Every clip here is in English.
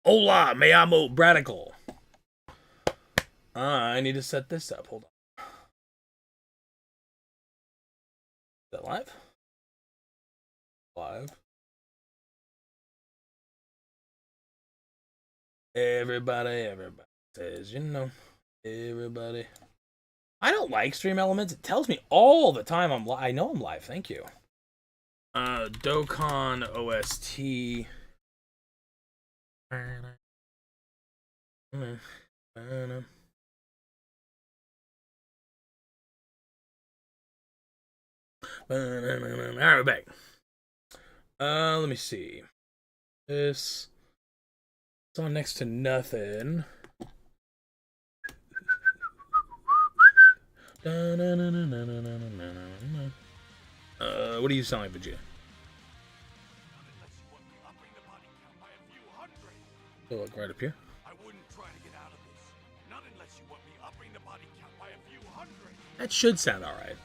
Hola, me llamo Bradical. I need to set this up. Hold on. Is that live? Live. Everybody says, everybody. I don't like stream elements. It tells me all the time I know I'm live. Thank you. Dokkan OST. Alright, we're back. Let me see. This. It's on next to nothing. What are you selling, Vegeta? So look right up here. I wouldn't try to get out of this. Not unless you want me upping the body count by a few hundred. That should sound alright.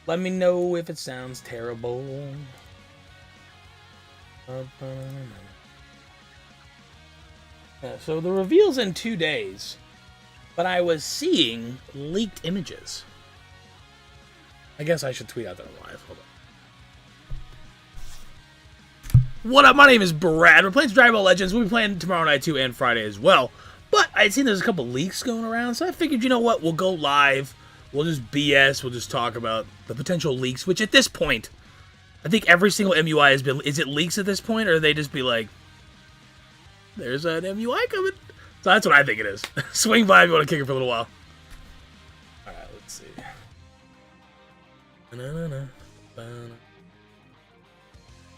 Let me know if it sounds terrible. So the reveal's in 2 days, but I was seeing leaked images. I guess I should tweet out that I'm live. Hold on. What up? My name is Brad. We're playing some Dragon Ball Legends. We'll be playing tomorrow night too, and Friday as well. But I'd seen there's a couple leaks going around, so I figured, you know what? We'll go live. We'll just BS. We'll just talk about the potential leaks, which at this point, I think every single MUI has been... Is it leaks at this point, or they just be like, there's an MUI coming? So that's what I think it is. Swing by if you want to kick it for a little while. Alright, let's see.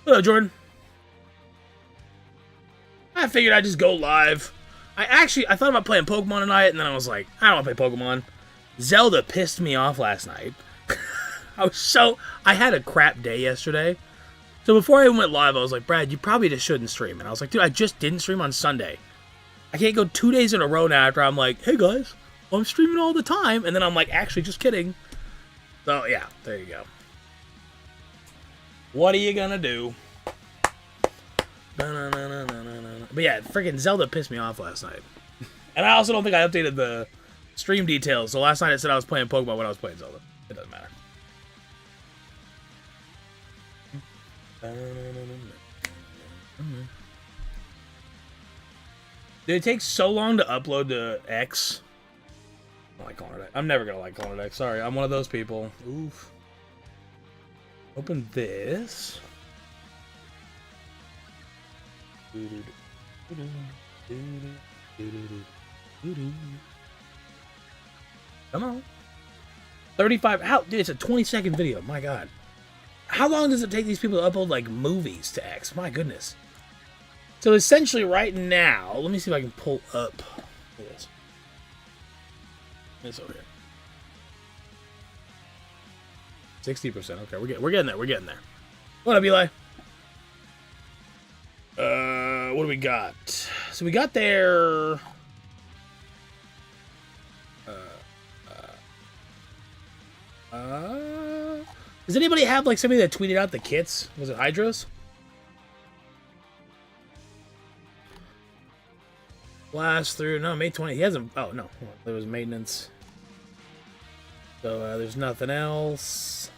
Hello, Jordan. I figured I'd just go live. I thought about playing Pokemon tonight, and then I was like, I don't want to play Pokemon. Zelda pissed me off last night. I had a crap day yesterday. So before I went live, I was like, Brad, you probably just shouldn't stream. And I was like, dude, I just didn't stream on Sunday. I can't go 2 days in a row now after I'm like, hey guys, I'm streaming all the time. And then I'm like, actually, just kidding. So yeah, there you go. What are you gonna do? But yeah, freaking Zelda pissed me off last night. And I also don't think I updated the stream details. So last night I said I was playing Pokemon when I was playing Zelda. It doesn't matter. Dude, it takes so long to upload to X. I don't like calling it X. I'm never gonna like calling it X. Sorry, I'm one of those people. Oof. Open this. Come on. 35. How? Dude, it's a 20-second video. My God. How long does it take these people to upload, like, movies to X? My goodness. So, essentially, right now... Let me see if I can pull up this. This over here. 60%. Okay, we're getting there. We're getting there. What up, Eli? What do we got? So, we got there... Does anybody have, like, somebody that tweeted out the kits? Was it Hydros? Last through... No, May 20. He hasn't... Oh, no. There was maintenance. So, there's nothing else.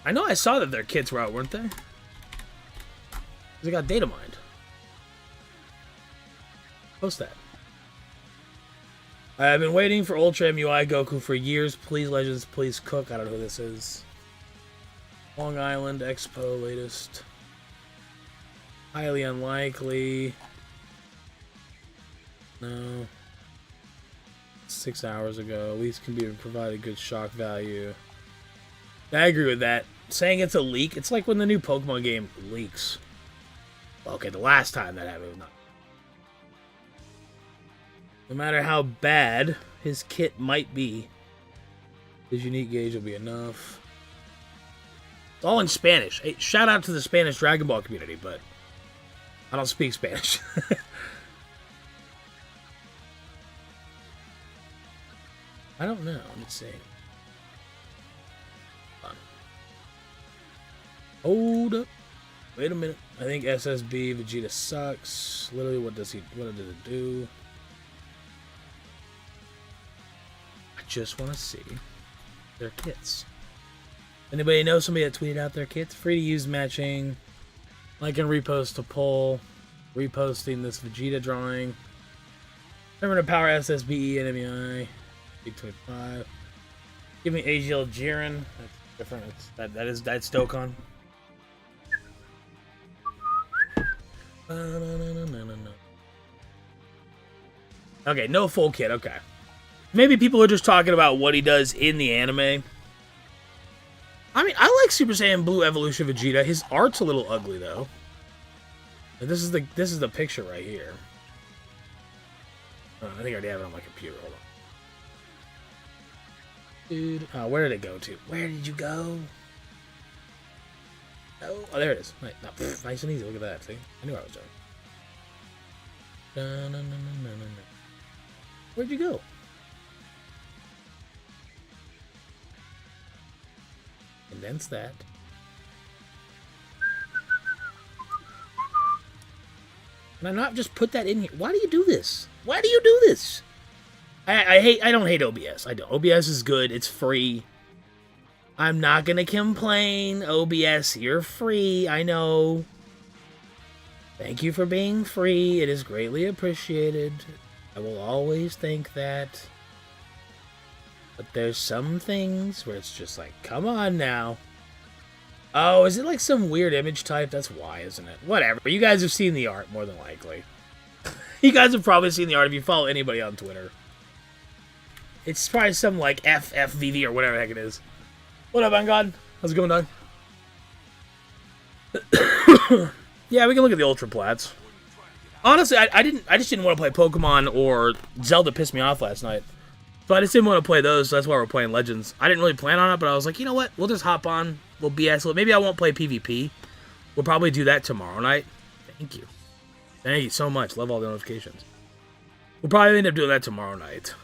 I know I saw that their kits were out, weren't they? They got data mined. Post that. I've been waiting for Ultra MUI Goku for years. Please, Legends, please cook. I don't know who this is. Long Island Expo latest. Highly unlikely. No. 6 hours ago. At least can be provided good shock value. I agree with that. Saying it's a leak, it's like when the new Pokemon game leaks. Okay, the last time that happened was not. No matter how bad his kit might be, his unique gauge will be enough. It's all in Spanish. Hey, shout out to the Spanish Dragon Ball community, but I don't speak Spanish. I don't know. Let me see. Hold up. Wait a minute. I think SSB Vegeta sucks. Literally, what does it do? I just want to see their kits. Anybody know somebody that tweeted out their kits? Free to use matching. Like and repost to poll. Reposting this Vegeta drawing. Remember to power SSBE and MEI. Big 25. Give me AGL Jiren. That's different. That's Dokkan. Okay, no full kit. Okay. Maybe people are just talking about what he does in the anime. I mean, I like Super Saiyan Blue Evolution Vegeta. His art's a little ugly though. And this is the picture right here. Oh, I think I already have it on my computer. Hold on. Dude, where did it go to? Where did you go? Oh, there it is. Wait, no, nice and easy. Look at that. See? I knew I was doing. Where'd you go? Condense that. Can I not just put that in here? Why do you do this? Why do you do this? I don't hate OBS. I don't. OBS is good. It's free. I'm not gonna complain. OBS, you're free. I know. Thank you for being free. It is greatly appreciated. I will always think that. But there's some things where it's just like, come on now. Oh, is it like some weird image type? That's why, isn't it? Whatever. You guys have seen the art, more than likely. You guys have probably seen the art if you follow anybody on Twitter. It's probably some like FFVV or whatever the heck it is. What up, God? How's it going, dog? Yeah, we can look at the Ultra Plats. Honestly, I just didn't want to play Pokemon or Zelda pissed me off last night. So I just didn't want to play those, so that's why we're playing Legends. I didn't really plan on it, but I was like, you know what? We'll just hop on. We'll BS. Maybe I won't play PvP. We'll probably do that tomorrow night. Thank you. Thank you so much. Love all the notifications. We'll probably end up doing that tomorrow night.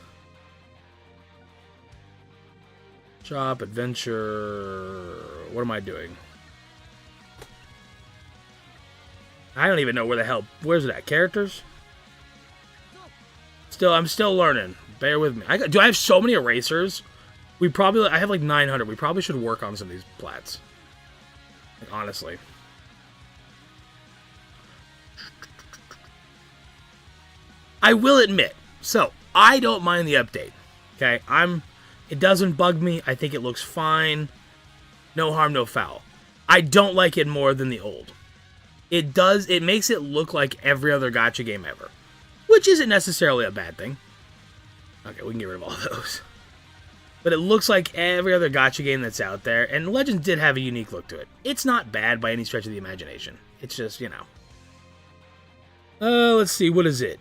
Shop, adventure... What am I doing? I don't even know where the hell... Where's it at? Characters? I'm still learning. Bear with me. Do I have so many erasers? I have like 900. We probably should work on some of these plats. Like, honestly. I will admit. So, I don't mind the update. Okay? It doesn't bug me. I think it looks fine. No harm, no foul. I don't like it more than the old. It makes it look like every other gacha game ever. Which isn't necessarily a bad thing. Okay, we can get rid of all those. But it looks like every other gacha game that's out there. And Legends did have a unique look to it. It's not bad by any stretch of the imagination. It's just, you know. Let's see. What is it?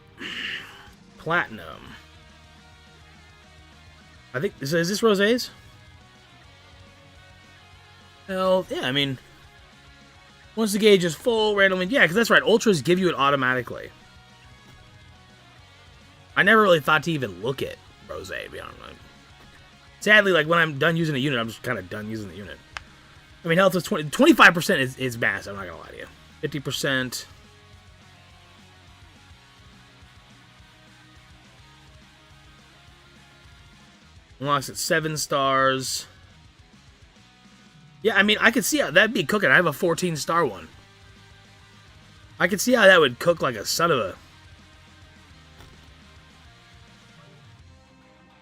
Platinum. I think... Is this Rosé's? Well, yeah, I mean... Once the gauge is full, randomly... Yeah, because that's right. Ultras give you it automatically. I never really thought to even look at Rosé, to be honest. Sadly, like, when I'm done using a unit, I'm just kind of done using the unit. I mean, health is 25% is massive, I'm not going to lie to you. 50%. Unlocks at 7 stars. Yeah, I mean, I could see how that'd be cooking. I have a 14-star one. I could see how that would cook like a son of a...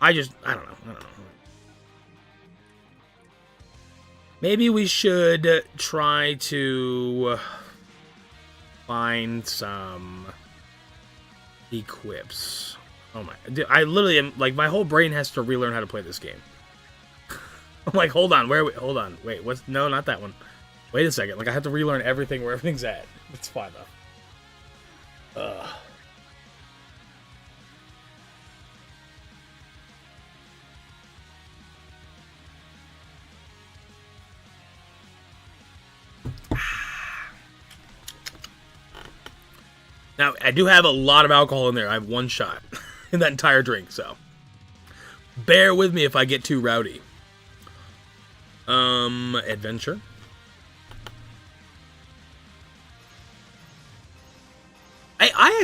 I don't know. Maybe we should try to find some equips. Oh my, dude, I literally am, like, my whole brain has to relearn how to play this game. I'm like, hold on, hold on, wait, no, not that one. Wait a second, like, I have to relearn everything where everything's at. It's fine, though. Ugh. Now, I do have a lot of alcohol in there. I have one shot in that entire drink, so bear with me if I get too rowdy. Adventure.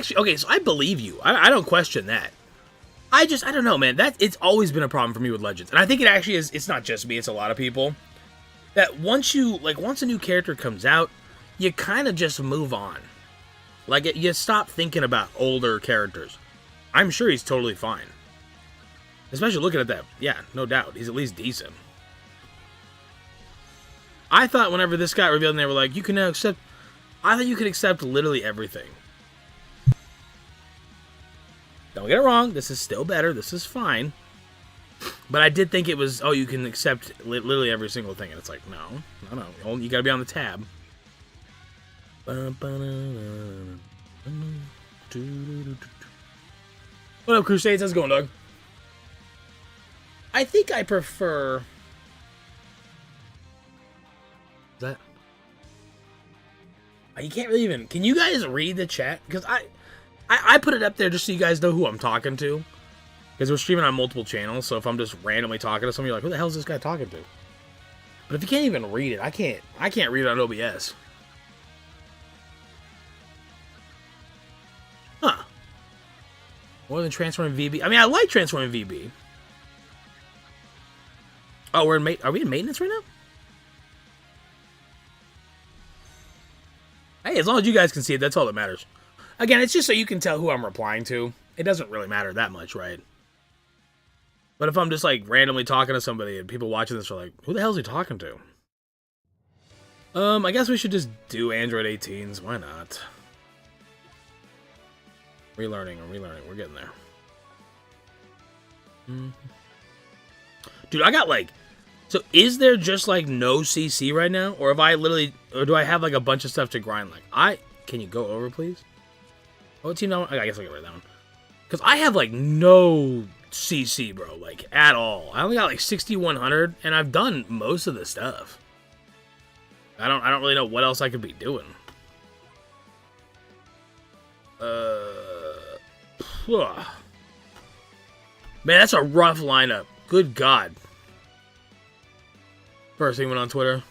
actually okay. So I believe you. I don't question that. I don't know, man. It's always been a problem for me with Legends, and I think it actually is. It's not just me; it's a lot of people. That once a new character comes out, you kind of just move on. Like you stop thinking about older characters. I'm sure he's totally fine, especially looking at that. Yeah, no doubt, he's at least decent. I thought whenever this got revealed, and they were like, "You can now accept." I thought you could accept literally everything. Don't get it wrong. This is still better. This is fine. But I did think it was, oh, you can accept literally every single thing. And it's like, no. You gotta be on the tab. What up, Crusades? How's it going, Doug? I think I prefer... Is that... You can't really even... Can you guys read the chat? Because I put it up there just so you guys know who I'm talking to. Because we're streaming on multiple channels, so if I'm just randomly talking to somebody, you're like, who the hell is this guy talking to? But if you can't even read it, I can't read it on OBS. Huh. More than transforming VB. I mean, I like transforming VB. Oh, are we in maintenance right now? Hey, as long as you guys can see it, that's all that matters. Again, it's just so you can tell who I'm replying to. It doesn't really matter that much, right? But if I'm just, like, randomly talking to somebody and people watching this are like, who the hell is he talking to? I guess we should just do Android 18s. Why not? Relearning. We're getting there. Dude, I got, like... So, is there just, like, no CC right now? Or have I literally... Or do I have, like, a bunch of stuff to grind? Like, Can you go over, please? Oh, team that one? I guess I'll get rid of that one. Because I have, like, no CC, bro. Like, at all. I only got, like, 6,100, and I've done most of the stuff. I don't really know what else I could be doing. Man, that's a rough lineup. Good God. First thing went on Twitter.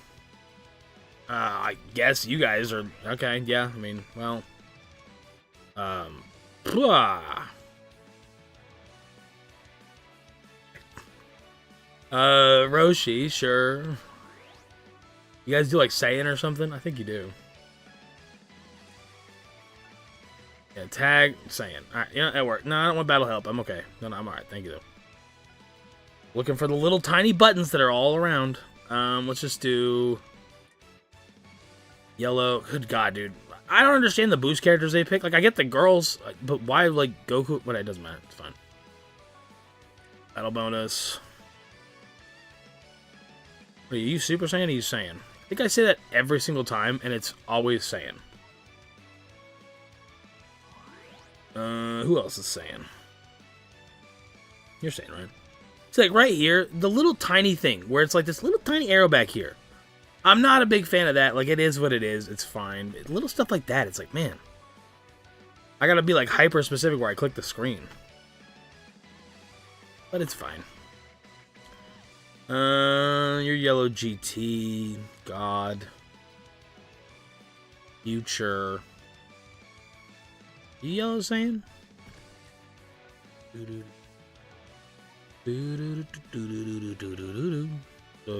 I guess you guys are... Okay, yeah, I mean, well... Roshi, sure. You guys do like Saiyan or something? I think you do. Yeah, tag Saiyan. Alright, you know, that worked. No, I don't want battle help. I'm okay. No, I'm alright. Thank you, though. Looking for the little tiny buttons that are all around. Let's just do... Yellow. Good God, dude. I don't understand the boost characters they pick. Like, I get the girls, but why, like, Goku? What? It doesn't matter. It's fine. Battle bonus. Are you Super Saiyan or you Saiyan? I think I say that every single time, and it's always Saiyan. Who else is Saiyan? You're Saiyan, right? It's like right here, the little tiny thing, where it's like this little tiny arrow back here. I'm not a big fan of that. Like, it is what it is. It's fine. Little stuff like that, it's like, man. I gotta be, like, hyper-specific where I click the screen. But it's fine. Your yellow GT. God. Future. You yellow Saiyan? So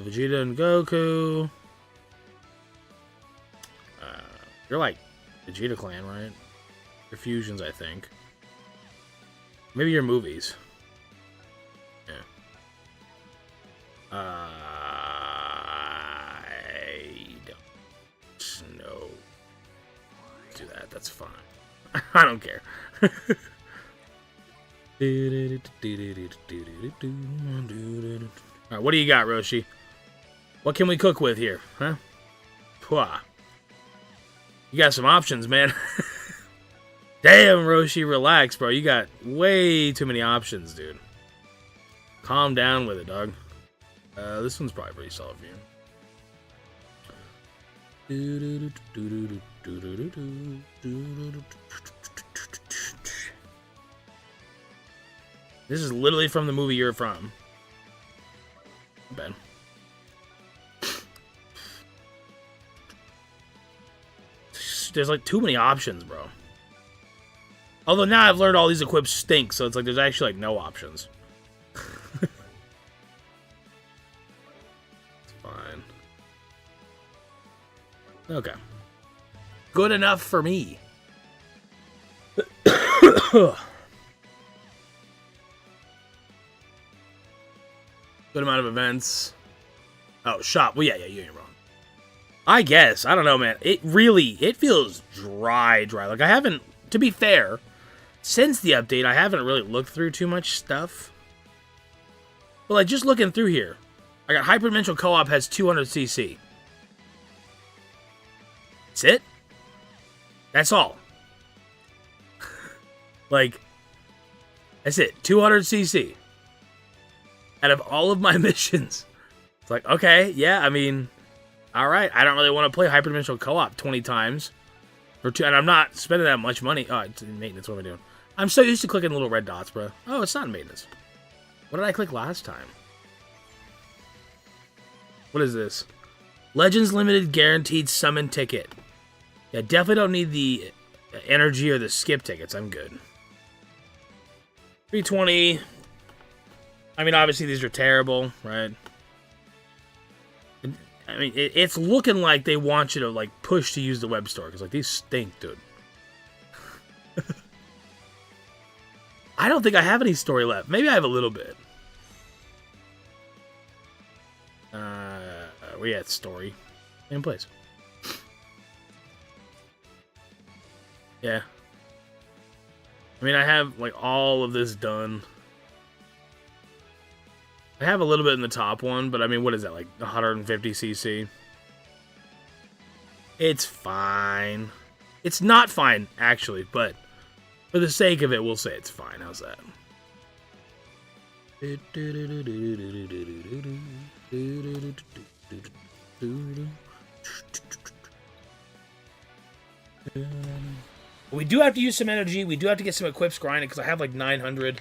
Vegeta and Goku. You're like Vegeta clan, right? Your fusions, I think. Maybe your movies. Yeah. I don't know. Do that. That's fine. I don't care. Alright, what do you got, Roshi? What can we cook with here, huh? Pwah. You got some options, man. Damn, Roshi, relax, bro. You got way too many options, dude. Calm down with it, dog. This one's probably pretty solid for you. This is literally from the movie you're from. Not bad. There's like too many options, bro. Although now I've learned all these equips stink, so it's like there's actually like no options. It's fine. Okay. Good enough for me. Good amount of events. Oh, shop. Well, yeah, you ain't wrong. I guess. I don't know, man. It feels dry. Like, I haven't, to be fair, since the update, I haven't really looked through too much stuff. But, like, just looking through here, I got Hyperdimensional Co-op has 200cc. That's it? That's all. Like, that's it. 200cc. Out of all of my missions. It's like, okay, yeah, I mean, alright. I don't really want to play Hyperdimensional Co-op 20 times. And I'm not spending that much money. Oh, it's in maintenance. What am I doing? I'm so used to clicking little red dots, bro. Oh, it's not in maintenance. What did I click last time? What is this? Legends Limited Guaranteed Summon Ticket. Yeah, definitely don't need the energy or the skip tickets. I'm good. 320. I mean, obviously these are terrible, right? I mean, it's looking like they want you to, like, push to use the web store. Because, like, these stink, dude. I don't think I have any story left. Maybe I have a little bit. We had story. Same place. Yeah. I mean, I have, like, all of this done. I have a little bit in the top one, but I mean, what is that, like 150cc? It's fine. It's not fine, actually, but for the sake of it, we'll say it's fine. How's that? We do have to use some energy. We do have to get some equips grinded because I have like 900.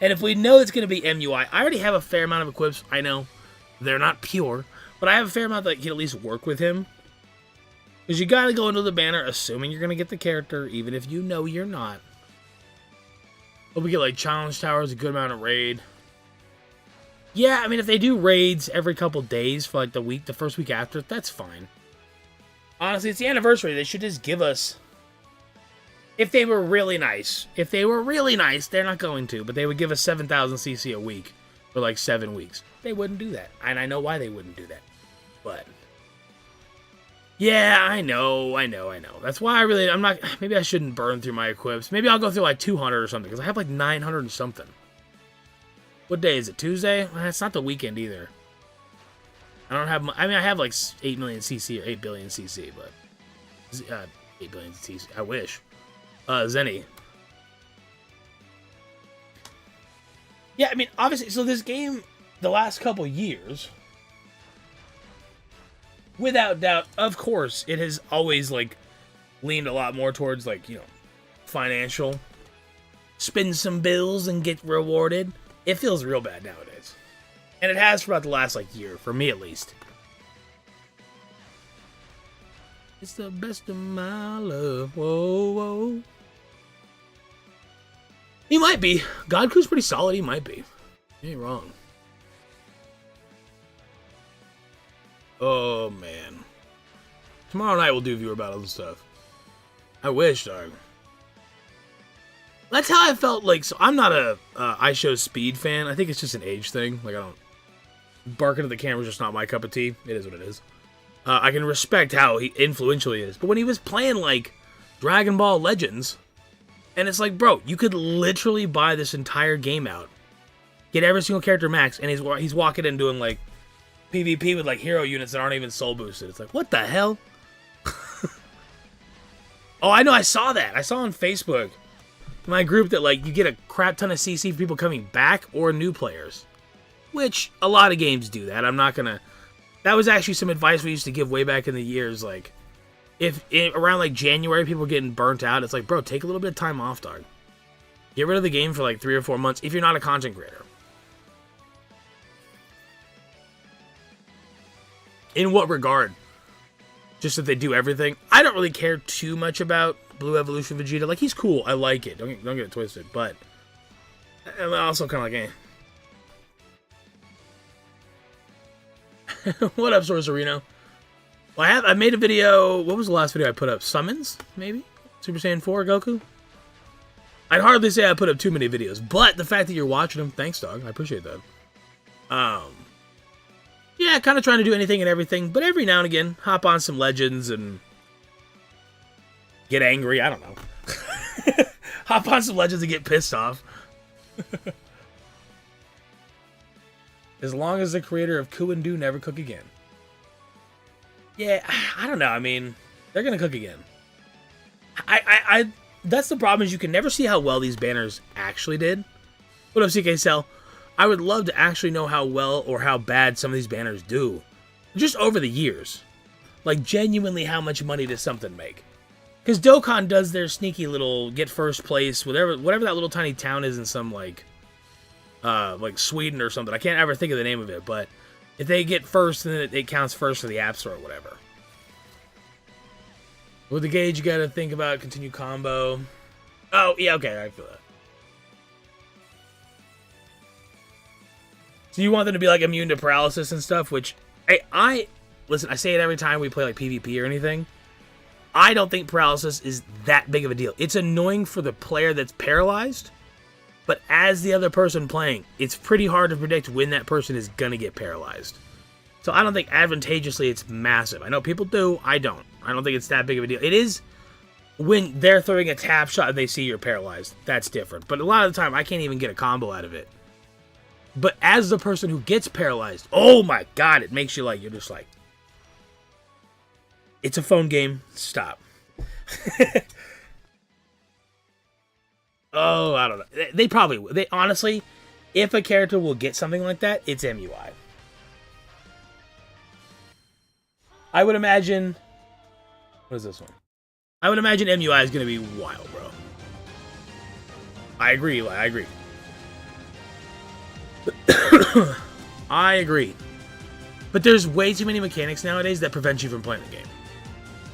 And if we know it's going to be MUI, I already have a fair amount of equips. I know they're not pure, but I have a fair amount that can at least work with him. Because you got to go into the banner assuming you're going to get the character, even if you know you're not. But we get like challenge towers, a good amount of raid. Yeah, I mean, if they do raids every couple days for like the first week after, that's fine. Honestly, it's the anniversary. They should just give us... If they were really nice. If they were really nice, they're not going to. But they would give us 7,000cc a week for like 7 weeks. They wouldn't do that. And I know why they wouldn't do that. But... yeah, I know. That's why I'm not... maybe I shouldn't burn through my equips. Maybe I'll go through like 200 or something. Because I have like 900 and something. What day is it? Tuesday? Well, it's not the weekend either. I don't have... I mean, I have like 8 million cc or 8 billion cc, but... 8 billion cc. I wish. Zenny. Yeah, I mean, obviously, so this game, the last couple years, without doubt, of course, it has always, like, leaned a lot more towards, like, you know, financial. Spend some bills and get rewarded. It feels real bad nowadays. And it has for about the last, like, year, for me at least. It's the best of my love. Whoa, whoa. He might be. God Crew's pretty solid. He might be. You ain't wrong. Oh, man. Tomorrow night we'll do viewer battles and stuff. I wish, dog. That's how I felt like... So I'm not a iShowSpeed fan. I think it's just an age thing. Like, I don't... barking at the camera's just not my cup of tea. It is what it is. I can respect how influential he is. But when he was playing, like, Dragon Ball Legends... and it's like, bro, you could literally buy this entire game out, get every single character max, and he's walking in doing, like, PvP with, like, hero units that aren't even soul boosted. It's like, what the hell? Oh, I know, I saw that. I saw on Facebook, my group, that, like, you get a crap ton of CC for people coming back or new players. Which, a lot of games do that. I'm not gonna... that was actually some advice we used to give way back in the years, like... around like January people are getting burnt out, it's like, bro, take a little bit of time off, dog. Get rid of the game for like 3 or 4 months if you're not a content creator. In what regard? Just that they do everything? I don't really care too much about Blue Evolution Vegeta. Like, he's cool. I like it. Don't get it twisted. But I'm also kind of like, eh. What up, Sorcerino? Well, I made a video. What was the last video I put up? Summons, maybe? Super Saiyan 4 Goku? I'd hardly say I put up too many videos, but the fact that you're watching them, thanks, dog. I appreciate that. Yeah, kind of trying to do anything and everything, but every now and again, hop on some Legends and get angry. I don't know. Hop on some Legends and get pissed off. As long as the creator of Coup and Do never cook again. Yeah, I don't know. I mean, they're gonna cook again. That's the problem, is you can never see how well these banners actually did. What up, CK Cell? I would love to actually know how well or how bad some of these banners do. Just over the years. Like, genuinely, how much money does something make? Because Dokkan does their sneaky little get first place, whatever that little tiny town is in some, like Sweden or something. I can't ever think of the name of it, but if they get first, then it counts first for the App Store or whatever. With the gauge, you gotta think about continue combo. Oh, yeah, okay, I feel that. So you want them to be, like, immune to paralysis and stuff, which, listen, I say it every time we play, like, PvP or anything. I don't think paralysis is that big of a deal. It's annoying for the player that's paralyzed, but as the other person playing, it's pretty hard to predict when that person is gonna get paralyzed. So I don't think advantageously it's massive. I know people do, I don't. I don't think it's that big of a deal. It is when they're throwing a tap shot and they see you're paralyzed. That's different. But a lot of the time, I can't even get a combo out of it. But as the person who gets paralyzed, oh my god, it makes you like, you're just like, it's a phone game, stop. Oh, I don't know. They probably will. They honestly, if a character will get something like that, it's MUI. I would imagine, what is this one? I would imagine MUI is going to be wild, bro. I agree, Eli, I agree. I agree. But there's way too many mechanics nowadays that prevent you from playing the game.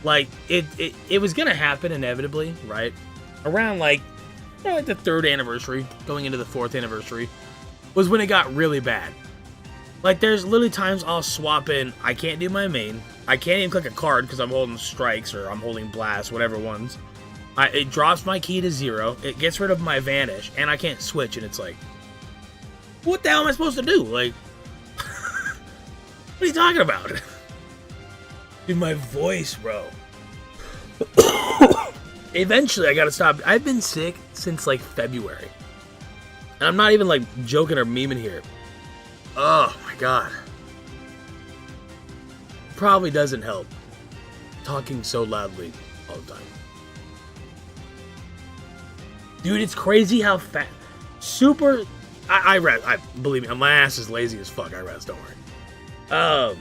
Like, it was gonna happen inevitably, right? Around, like the 3rd anniversary, going into the 4th anniversary, was when it got really bad. Like, there's literally times I'll swap in, I can't do my main, I can't even click a card because I'm holding strikes or I'm holding blast, whatever ones. It drops my key to 0, it gets rid of my vanish, and I can't switch, and it's like, what the hell am I supposed to do? Like, what are you talking about? Dude, my voice, bro. Eventually, I gotta stop. I've been sick since, like, February. And I'm not even, like, joking or memeing here. Oh, my God. Probably doesn't help. Talking so loudly all the time. Dude, it's crazy how fast. Super. I rest. Believe me, my ass is lazy as fuck. I rest. Don't worry.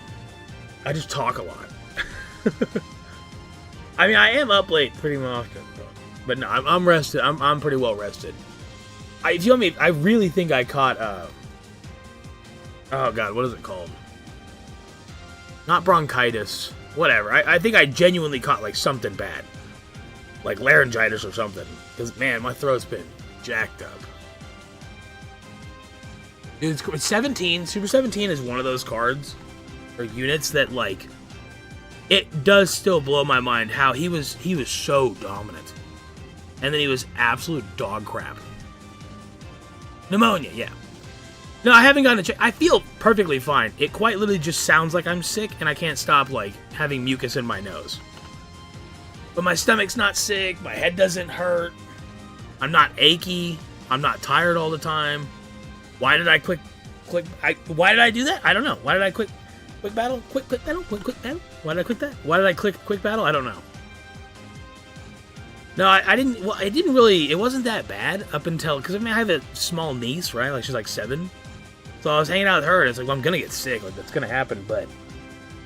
I just talk a lot. I mean, I am up late pretty often, but no, I'm rested. I'm pretty well rested. If you want me, I really think I caught. Oh God, what is it called? Not bronchitis. Whatever. I think I genuinely caught like something bad, like laryngitis or something. Because man, my throat's been jacked up. Dude, it's 17. Super 17 is one of those cards or units that, like, it does still blow my mind how he was so dominant, and then he was absolute dog crap. Pneumonia, yeah. No, I haven't gotten a check. I feel perfectly fine. It quite literally just sounds like I'm sick, and I can't stop, like, having mucus in my nose. But my stomach's not sick. My head doesn't hurt. I'm not achy. I'm not tired all the time. Why did I why did I do that? I don't know. Why did I quick battle? Quick battle? Quick battle? Why did I click that? Why did I click quick battle? I don't know. No, I didn't. Well, it didn't really. It wasn't that bad up until, because I mean, I have a small niece, right? Like, she's like 7. So I was hanging out with her, and it's like, well, I'm gonna get sick. Like, that's gonna happen. But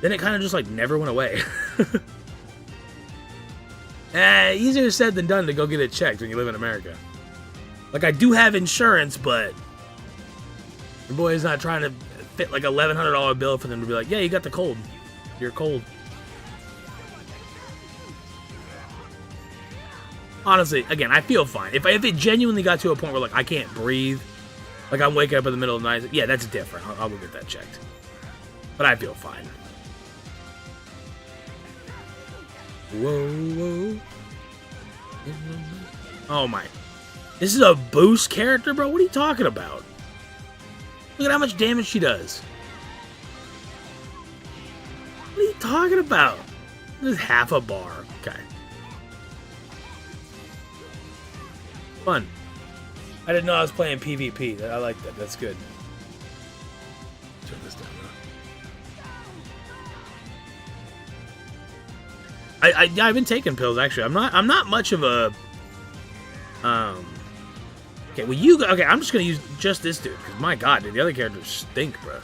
then it kind of just like never went away. Easier said than done to go get it checked when you live in America. Like, I do have insurance, but your boy is not trying to fit like $1,100 bill for them to be like, yeah, you got the cold. You're cold. Honestly, again, I feel fine. If it genuinely got to a point where, like, I can't breathe, like I'm waking up in the middle of the night, yeah, that's different. I'll go get that checked. But I feel fine. Whoa, whoa. Oh my. This is a boost character, bro? What are you talking about? Look at how much damage she does. What are you talking about? This is half a bar. Okay. Fun. I didn't know I was playing PvP. I like that. That's good. Turn this down. I've been taking pills actually. I'm not much of a Okay, well okay, I'm just gonna use just this dude, because my god, dude, the other characters stink, bro.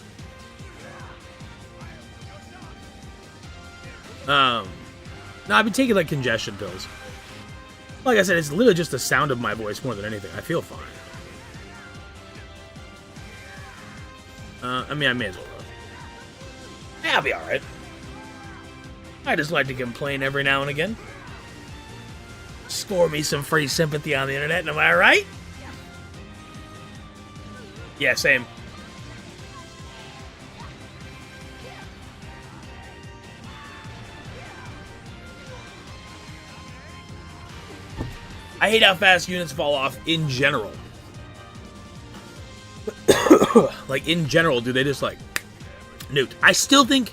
No, I've been taking like congestion pills. Like I said, it's literally just the sound of my voice more than anything. I feel fine. I mean, I may as well. Yeah, I'll be alright. I just like to complain every now and again. Score me some free sympathy on the internet, am I right? Yeah, same. I hate how fast units fall off in general. Like, in general, dude, they just, like, nuked. I still think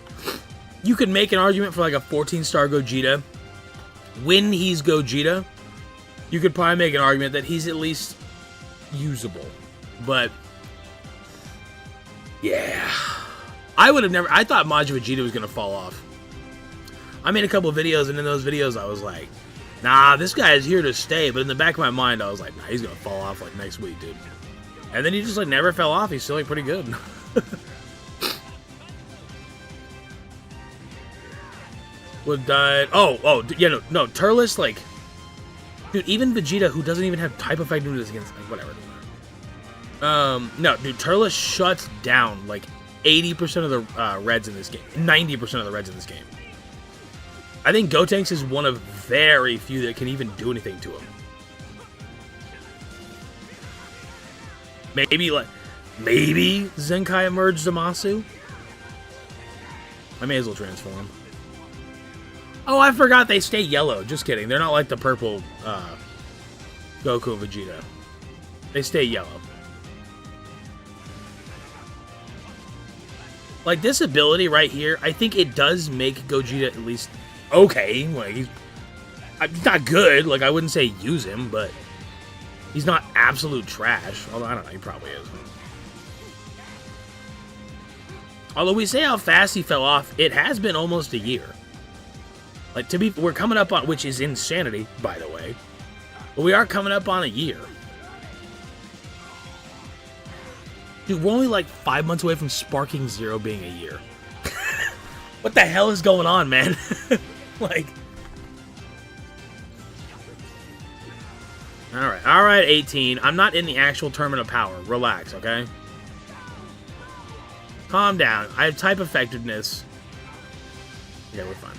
you could make an argument for, like, a 14-star Gogeta. When he's Gogeta, you could probably make an argument that he's at least usable. But, yeah. I would have never... I thought Majin Vegeta was going to fall off. I made a couple videos, and in those videos, I was like, nah, this guy is here to stay. But in the back of my mind, I was like, nah, he's going to fall off, like, next week, dude. And then he just, like, never fell off. He's still, like, pretty good. Would died. Oh, yeah, no, Turles, like, dude, even Vegeta, who doesn't even have type effectiveness against, like, whatever. No, dude, Turles shuts down, like, 80% of the Reds in this game. 90% of the Reds in this game. I think Gotenks is one of very few that can even do anything to him. Maybe Zenkai emerged Zamasu? I may as well transform. Oh, I forgot they stay yellow. Just kidding. They're not like the purple Goku and Vegeta. They stay yellow. Like, this ability right here, I think it does make Gogeta at least okay. Like, he's not good. Like, I wouldn't say use him, but he's not absolute trash. Although, I don't know, he probably is. Although we say how fast he fell off, it has been almost a year. Like, we're coming up on, which is insanity, by the way. But we are coming up on a year. Dude, we're only like 5 months away from Sparking Zero being a year. What the hell is going on, man? Like... Alright, 18. I'm not in the actual tournament of power. Relax, okay? Calm down. I have type effectiveness. Yeah, we're fine.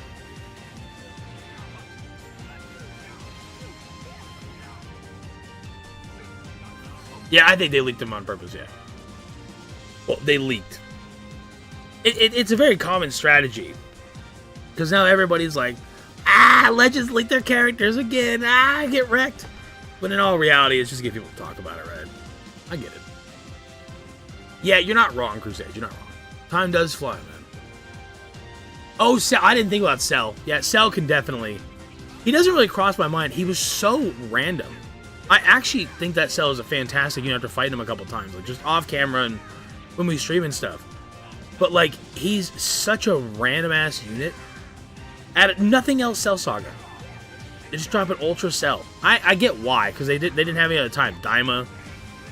Yeah, I think they leaked them on purpose, yeah. Well, they leaked. It's a very common strategy. Because now everybody's like, Legends leak their characters again. Get wrecked. But in all reality, it's just to get people to talk about it, right? I get it. Yeah, you're not wrong, Crusade. You're not wrong. Time does fly, man. Oh, Cell. I didn't think about Cell. Yeah, Cell can definitely... He doesn't really cross my mind. He was so random. I actually think that Cell is a fantastic unit after fighting him a couple times. Like, just off camera and when we stream and stuff. But, like, he's such a random-ass unit. Nothing else Cell Saga. They just drop an Ultra Cell. I get why, because they didn't have any other time. Daima,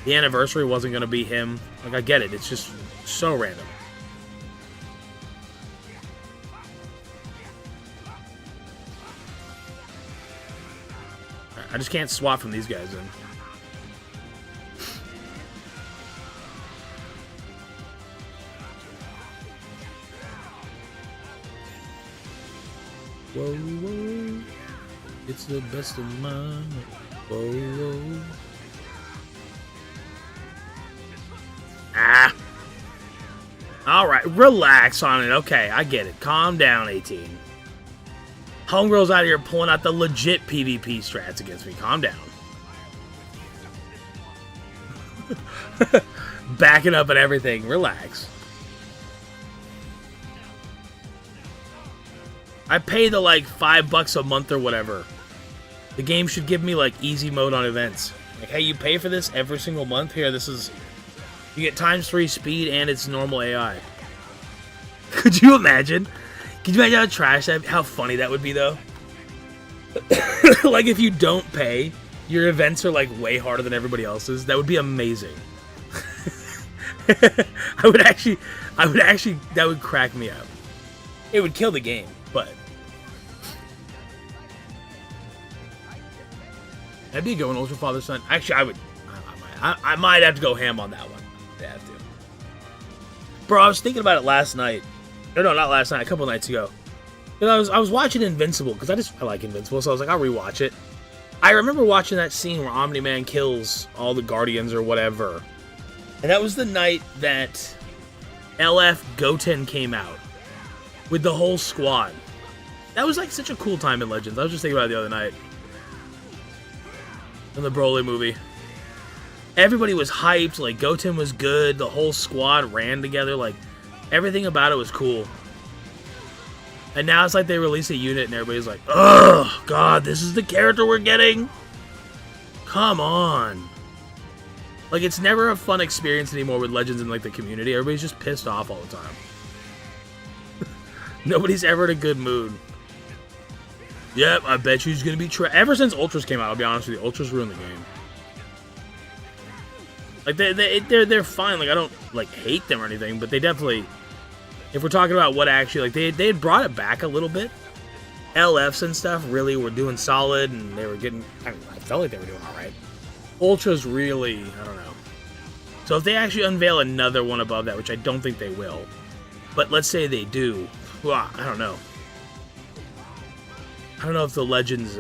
the anniversary wasn't going to be him. Like, I get it. It's just so random. I just can't swap from these guys in. Whoa, whoa. It's the best of mine. Whoa, whoa. Ah. Alright, relax on it. Okay, I get it. Calm down, 18. Homegirl's out here pulling out the legit PvP strats against me. Calm down. Backing up and everything. Relax. I pay the like $5 a month or whatever. The game should give me like easy mode on events. Like, hey, you pay for this every single month? Here, this is... You get ×3 speed and it's normal AI. Could you imagine? Could you imagine how trash that... How funny that would be, though? Like, if you don't pay, your events are, like, way harder than everybody else's. That would be amazing. I would actually... That would crack me up. It would kill the game, but... That'd be a good one, Ultra Father Son. Actually, I might have to go ham on that one. I have to. Bro, I was thinking about it last night. Or no, not last night, a couple nights ago. I was watching Invincible, because I like Invincible, so I was like, I'll rewatch it. I remember watching that scene where Omni-Man kills all the Guardians or whatever. And that was the night that LF Goten came out. With the whole squad. That was like such a cool time in Legends. I was just thinking about it the other night. In the Broly movie. Everybody was hyped, like, Goten was good, the whole squad ran together, like, everything about it was cool. And now it's like they release a unit and everybody's like, ugh, God, this is the character we're getting? Come on. Like, it's never a fun experience anymore with Legends in, like, the community. Everybody's just pissed off all the time. Nobody's ever in a good mood. Yep, I bet you he's gonna be ever since Ultras came out, I'll be honest with you, Ultras ruined the game. Like, they're fine. Like, I don't, like, hate them or anything, but they definitely... If we're talking about what actually... Like, they had brought it back a little bit. LFs and stuff really were doing solid, and they were getting... I felt like they were doing alright. Ultras really... I don't know. So if they actually unveil another one above that, which I don't think they will, but let's say they do... Well, I don't know. I don't know if the Legends...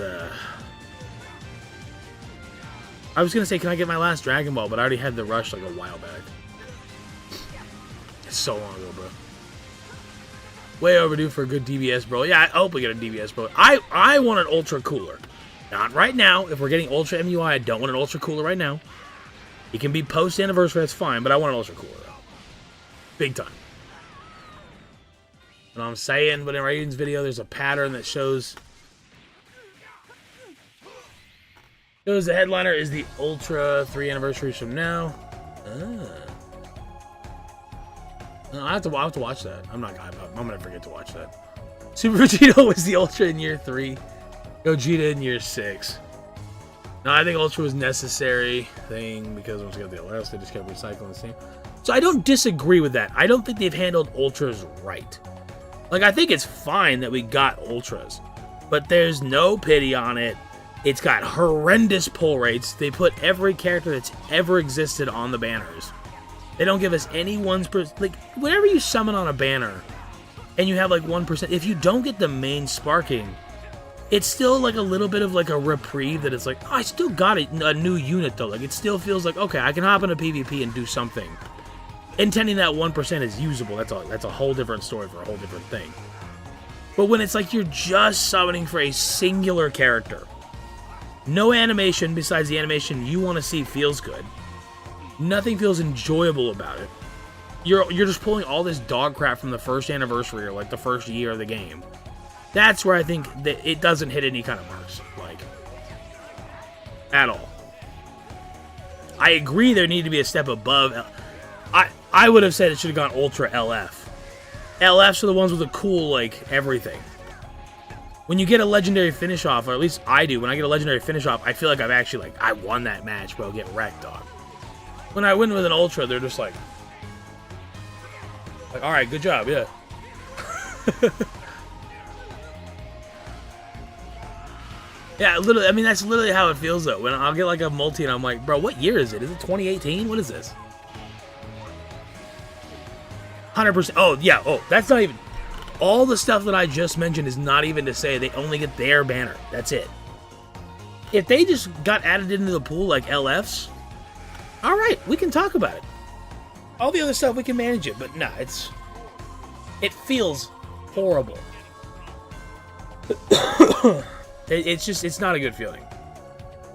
I was gonna say, can I get my last Dragon Ball? But I already had the rush like a while back. It's so long ago, bro. Way overdue for a good DBS, bro. Yeah, I hope we get a DBS, bro. I want an Ultra Cooler. Not right now. If we're getting Ultra MUI, I don't want an Ultra Cooler right now. It can be post-anniversary, that's fine, but I want an Ultra Cooler, though. Big time. You know what I'm saying? But in Raiden's video, there's a pattern that shows... The headliner is the Ultra 3 anniversaries from now. I have to watch that. I'm gonna forget to watch that. Super Vegeta was the Ultra in year 3. Gogeta in year 6. No, I think Ultra was necessary thing because once we got the LS, they just kept recycling the same. So I don't disagree with that. I don't think they've handled Ultras right. Like, I think it's fine that we got Ultras, but there's no pity on it. It's got horrendous pull rates. They put every character that's ever existed on the banners. They don't give us any 1%. Like, whenever you summon on a banner and you have like 1%, if you don't get the main sparking, it's still like a little bit of like a reprieve that it's like, oh, I still got a new unit though. Like, it still feels like, okay, I can hop into PvP and do something. Intending that 1% is usable. That's a whole different story for a whole different thing. But when it's like you're just summoning for a singular character, no animation besides the animation you want to see feels good. Nothing feels enjoyable about it. You're just pulling all this dog crap from the first anniversary or like the first year of the game. That's where I think that it doesn't hit any kind of marks, like, at all. I agree there need to be a step above. I would have said it should have gone Ultra LF. LFs are the ones with the cool, like, everything. When you get a legendary finish off, or at least I do, when I get a legendary finish off, I feel like I've actually, like, I won that match, bro. Get wrecked, dog. When I win with an Ultra, they're just like, alright, good job, yeah. Yeah, literally, I mean, that's literally how it feels, though. When I'll get, like, a multi, and I'm like, bro, what year is it? Is it 2018? What is this? 100%. Oh, yeah, that's not even... All the stuff that I just mentioned is not even to say they only get their banner. That's it. If they just got added into the pool like LFs, all right, we can talk about it. All the other stuff, we can manage it. But nah, it feels horrible. It's not a good feeling.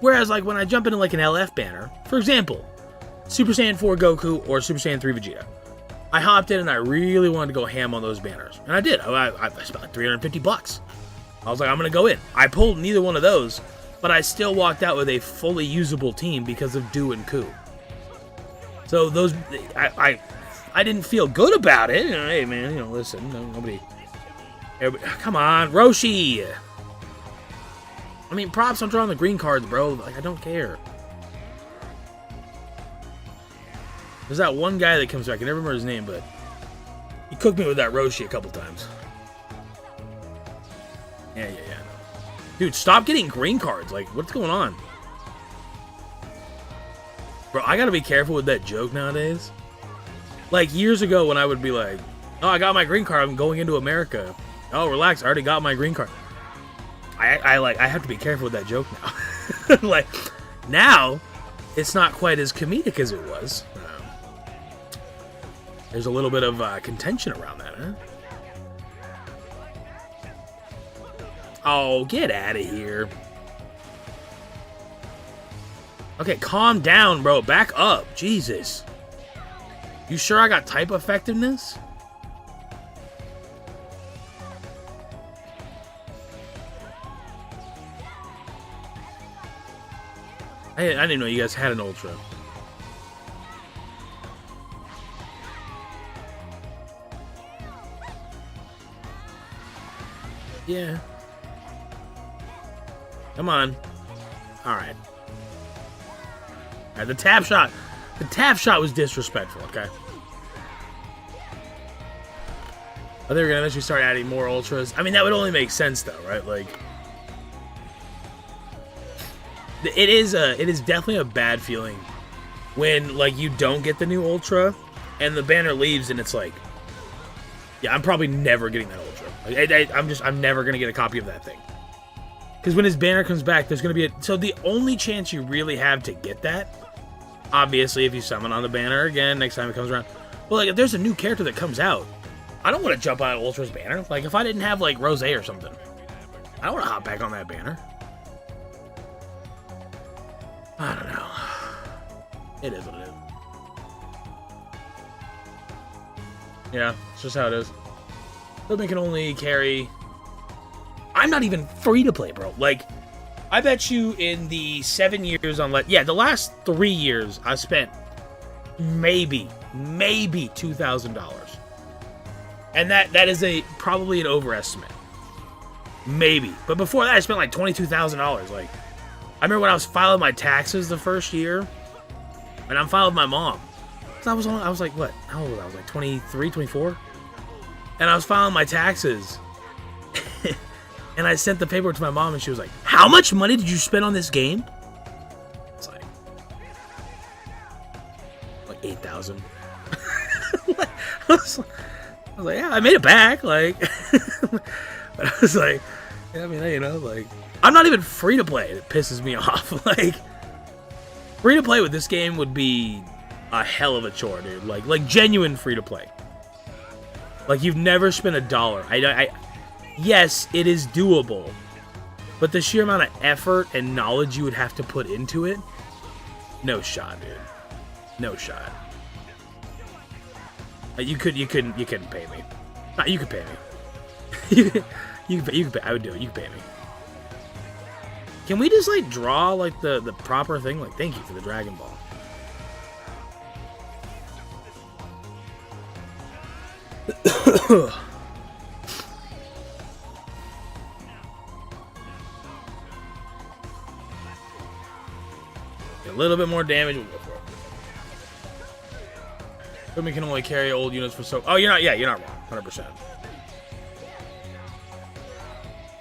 Whereas, like, when I jump into, like, an LF banner, for example, Super Saiyan 4 Goku or Super Saiyan 3 Vegeta, I hopped in and I really wanted to go ham on those banners. And I did. I spent like $350. I was like, I'm going to go in. I pulled neither one of those, but I still walked out with a fully usable team because of Do and Ku. So those, I didn't feel good about it. You know, hey, man, listen, nobody, come on, Roshi. I mean, props on drawing the green cards, bro. Like, I don't care. There's that one guy that comes back. I never remember his name, but he cooked me with that Roshi a couple times. Yeah. Dude, stop getting green cards. Like, what's going on? Bro, I gotta be careful with that joke nowadays. Like, years ago when I would be like, oh, I got my green card. I'm going into America. Oh, relax. I already got my green card. I have to be careful with that joke now. Like, now, it's not quite as comedic as it was. There's a little bit of contention around that, huh? Oh, get out of here. Okay, calm down, bro. Back up. Jesus. You sure I got type effectiveness? I didn't know you guys had an Ultra. Yeah. Come on. Alright. Alright, the tap shot. The tap shot was disrespectful, okay? Are they gonna eventually start adding more Ultras? I mean, that would only make sense, though, right? Like, it is definitely a bad feeling when, like, you don't get the new Ultra and the banner leaves and it's like, yeah, I'm probably never getting that Ultra. Like, I'm never gonna get a copy of that thing. Because when his banner comes back, there's gonna be so the only chance you really have to get that, obviously, if you summon on the banner again next time it comes around. Well, like, if there's a new character that comes out, I don't want to jump on Ultra's banner. Like, if I didn't have, like, Rose or something, I don't want to hop back on that banner. I don't know. It is what it is. Yeah, it's just how it is. They can only carry... I'm not even free to play, bro. Like, I bet you in the 7 years on... the last 3 years, I spent maybe $2,000. And that is probably an overestimate. Maybe. But before that, I spent like $22,000. Like, I remember when I was filing my taxes the first year, and I'm filing with my mom. So I was like, what? How old was I? I was like 23, 24? And I was filing my taxes. And I sent the paperwork to my mom, and she was like, how much money did you spend on this game? It's like 8,000. I was like, yeah, I made it back. Like, but I was like, yeah, I mean, like, I'm not even free to play. It pisses me off. Like, free to play with this game would be a hell of a chore, dude. Like genuine free to play. Like, you've never spent $1. Yes, it is doable, but the sheer amount of effort and knowledge you would have to put into it, no shot, dude. No shot. You couldn't pay me. No, you could pay me. you could pay. I would do it. You could pay me. Can we just, like, draw, like, the proper thing? Like, thank you for the Dragon Ball. A little bit more damage. We'll go for it. But we can only carry old units for so... Oh, you're not wrong. 100%.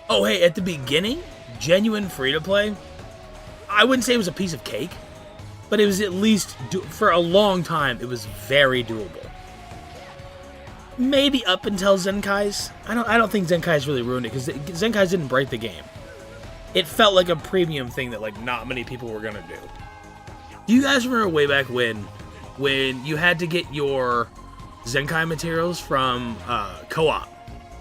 Oh, hey, at the beginning, genuine free-to-play, I wouldn't say it was a piece of cake, but it was at least, for a long time, it was very doable. Maybe up until Zenkai's. I don't think Zenkai's really ruined it, because Zenkai's didn't break the game. it felt like a premium thing that like not many people were gonna do. Do you guys remember way back when you had to get your Zenkai materials from co-op?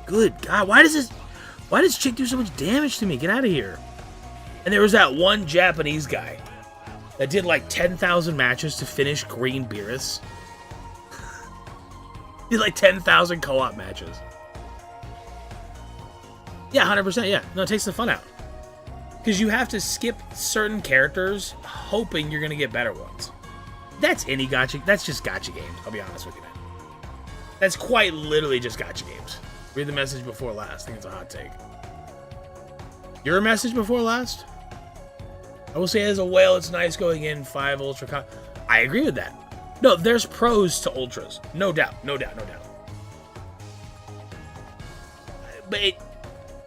Good God, why does this chick do so much damage to me? Get out of here. And there was that one Japanese guy that did like 10,000 matches to finish Green Beerus. He did like 10,000 co-op matches. Yeah, 100%, yeah. No, it takes the fun out. Because you have to skip certain characters hoping you're going to get better ones. That's any gacha. That's just gacha games, I'll be honest with you. That's quite literally just gacha games. Read the message before last. I think it's a hot take. Your message before last? I will say as a whale, it's nice going in 5 Ultra. I agree with that. No, there's pros to Ultras. No doubt. No doubt. No doubt. But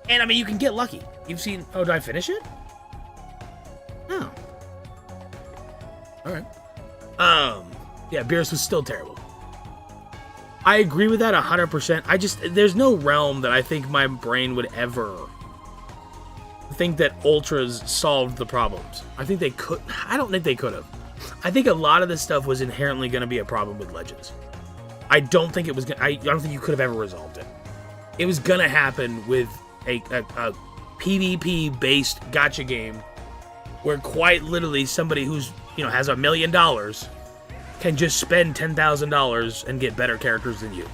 and I mean, you can get lucky. You've seen... Oh, did I finish it? No. Alright. Yeah, Beerus was still terrible. I agree with that 100%. There's no realm that I think my brain would ever think that Ultras solved the problems. I think they could... I don't think they could have. I think a lot of this stuff was inherently going to be a problem with Legends. I don't think it was... I don't think you could have ever resolved it. It was going to happen with a PvP-based gacha game where quite literally somebody who's, has $1 million can just spend $10,000 and get better characters than you.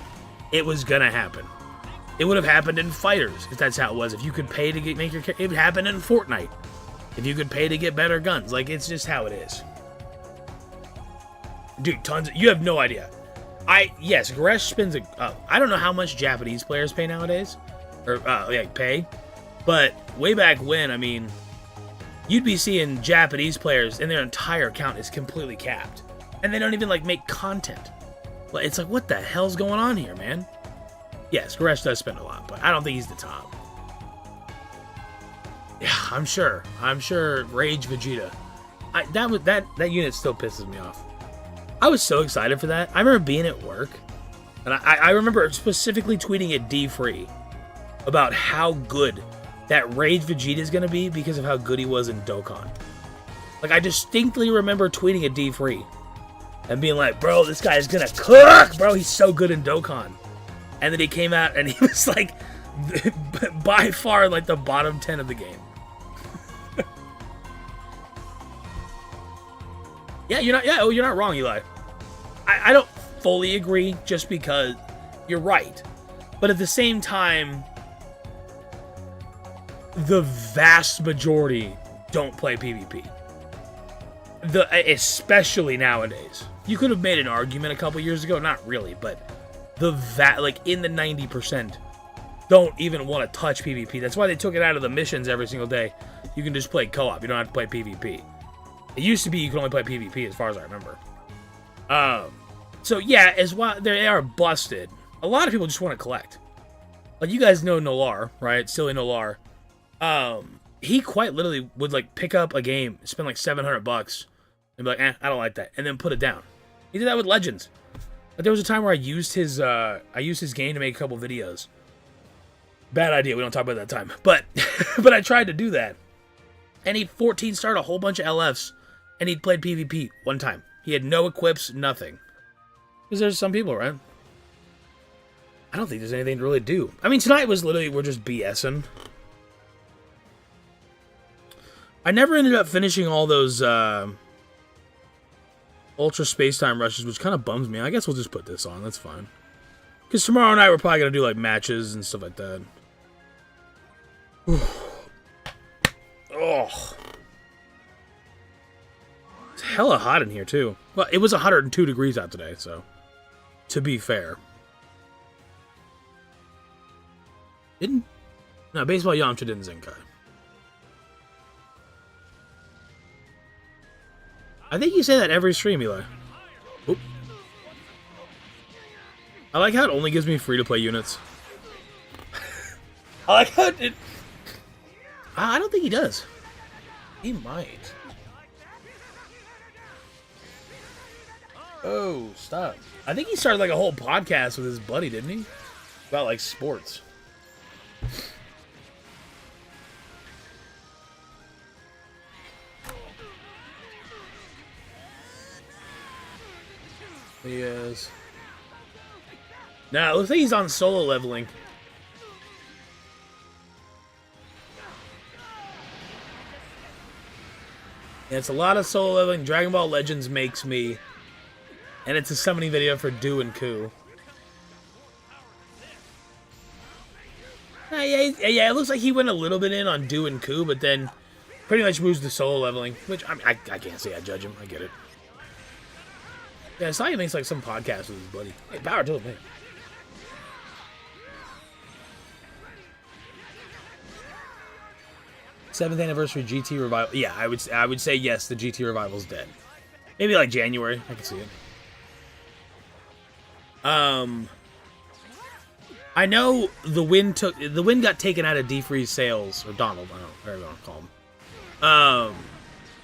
It was going to happen. It would have happened in Fighters, if that's how it was. If you could pay to make your character... It happened in Fortnite. If you could pay to get better guns. Like, it's just how it is. Dude, tons of... You have no idea. Yes, Goresh spends I don't know how much Japanese players pay nowadays. Or, pay. But way back when, I mean, you'd be seeing Japanese players and their entire account is completely capped. And they don't even, make content. It's like, what the hell's going on here, man? Yes, Goresh does spend a lot, but I don't think he's the top. Yeah, I'm sure. Rage Vegeta. That unit still pisses me off. I was so excited for that. I remember being at work, and I remember specifically tweeting at D-Free about how good that Rage Vegeta is going to be because of how good he was in Dokkan. I distinctly remember tweeting at D-Free and being like, bro, this guy is going to cook! Bro, he's so good in Dokkan. And then he came out and he was by far the bottom 10 of the game. You're not wrong, Eli. I don't fully agree just because you're right. But at the same time, the vast majority don't play PvP. Especially nowadays. You could have made an argument a couple years ago, not really, but in the 90% don't even want to touch PvP. That's why they took it out of the missions every single day. You can just play co-op. You don't have to play PvP. It used to be you could only play PvP as far as I remember. So yeah, as well, they are busted. A lot of people just want to collect. You guys know Nolar, right? Silly Nolar. He quite literally would game, pick up a game, spend $700, and be like, I don't like that, and then put it down. He did that with Legends. There was a time where I used his game to make a couple videos. Bad idea. We don't talk about that time. But but I tried to do that, and he 14 starred a whole bunch of LFs, and he'd played PvP one time. He had no equips, nothing. Because there's some people, right? I don't think there's anything to really do. I mean, tonight was literally we're just BSing. I never ended up finishing all those Ultra Space-Time rushes, which kind of bums me. I guess we'll just put this on. That's fine. Because tomorrow night we're probably going to do matches and stuff like that. Oh. It's hella hot in here, too. Well, it was 102 degrees out today, so... To be fair. No, Baseball Yamcha didn't Zenkai. I think you say that every stream, Eli. Oop. I like how it only gives me free-to-play units. I like how it... I don't think he does. He might. Oh, stop. I think he started a whole podcast with his buddy, didn't he? About, sports. He is. Nah, it looks like he's on solo leveling. Yeah, it's a lot of solo leveling. Dragon Ball Legends makes me. And it's a summoning video for Do and Ku. Yeah, it looks like he went a little bit in on Do and Ku, but then pretty much moves to solo leveling. Which, I can't say I judge him. I get it. Yeah, I saw he makes like some podcast with his buddy. Hey, power to him, man. Seventh anniversary GT revival. Yeah, I would say yes. The GT revival's dead. Maybe like January. I can see it. I know the win got taken out of D-Freeze sales, or Donald. I don't know whatever you want to call him.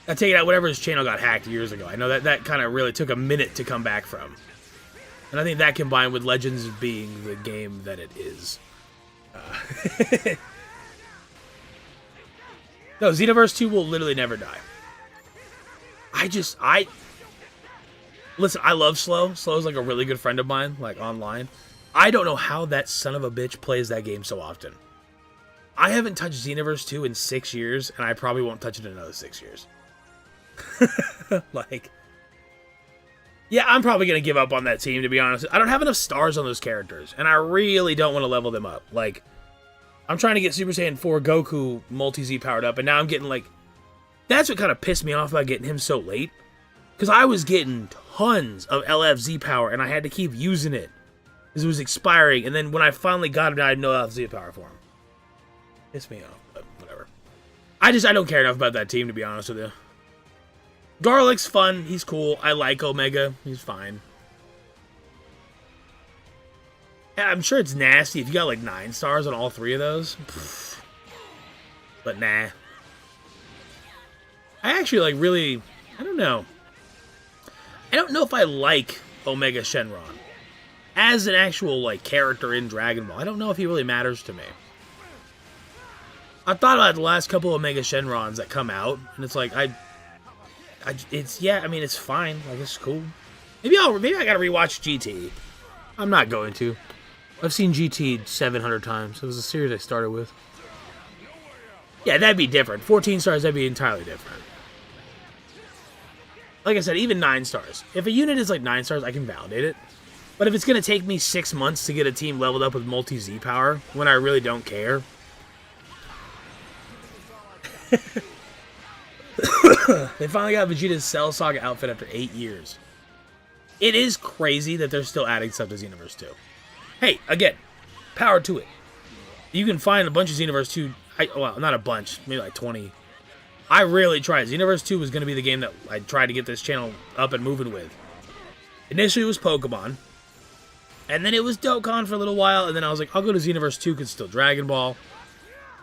Got taken out whenever his channel got hacked years ago. I know that kind of really took a minute to come back from, and I think that combined with Legends being the game that it is. No, Xenoverse 2 will literally never die. Listen, I love Slow. Slow's like a really good friend of mine, like online. I don't know how that son of a bitch plays that game so often. I haven't touched Xenoverse 2 in 6 years, and I probably won't touch it in another 6 years. Like, yeah, I'm probably going to give up on that team, to be honest. I don't have enough stars on those characters, and I really don't want to level them up. Like, I'm trying to get Super Saiyan 4 Goku multi-Z powered up, and now I'm getting, like... That's what kind of pissed me off about getting him so late. Because I was getting tons of LFZ power, and I had to keep using it. Because it was expiring, and then when I finally got him, I had no LFZ power for him. Pissed me off, but whatever. I don't care enough about that team, to be honest with you. Garlic's fun. He's cool. I like Omega. He's fine. Yeah, I'm sure it's nasty if you got like 9 stars on all 3 of those. Pfft. But nah. I actually like really... I don't know. I don't know if I like Omega Shenron. As an actual like character in Dragon Ball. I don't know if he really matters to me. I thought about the last couple of Omega Shenrons that come out. And it's like, I mean, it's fine. Like, it's cool. Maybe I gotta rewatch GT. I'm not going to. I've seen GT 700 times. It was a series I started with. Yeah, that'd be different. 14 stars, that'd be entirely different. Like I said, even 9 stars. If a unit is like 9 stars, I can validate it. But if it's going to take me 6 months to get a team leveled up with multi-Z power, when I really don't care... They finally got Vegeta's Cell Saga outfit after 8 years. It is crazy that they're still adding stuff to Xenoverse 2. Hey, again, power to it. You can find a bunch of Xenoverse 2... well, not a bunch. Maybe like 20. I really tried. Xenoverse 2 was going to be the game that I tried to get this channel up and moving with. Initially, it was Pokemon. And then it was Dokkan for a little while. And then I was like, I'll go to Xenoverse 2 because it's still Dragon Ball.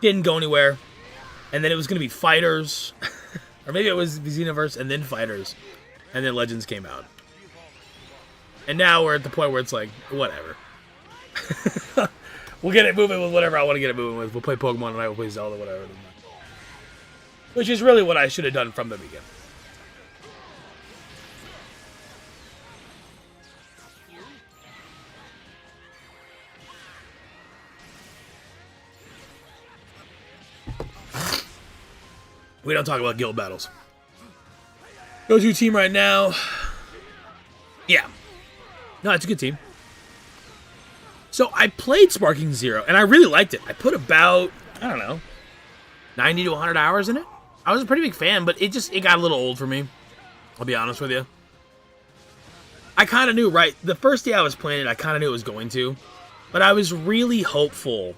Didn't go anywhere. And then it was going to be Fighters. Or maybe it was Xenoverse and then Fighters. And then Legends came out. And now we're at the point where it's like, whatever. We'll get it moving with whatever I want to get it moving with. We'll play Pokemon tonight, we'll play Zelda, whatever. Which is really what I should have done from the beginning. We don't talk about guild battles. Go-to team right now. Yeah. No, it's a good team. So I played Sparking Zero, and I really liked it. I put about, I don't know, 90 to 100 hours in it. I was a pretty big fan, but it got a little old for me. I'll be honest with you. I kind of knew, right? The first day I was playing it, I kind of knew it was going to. But I was really hopeful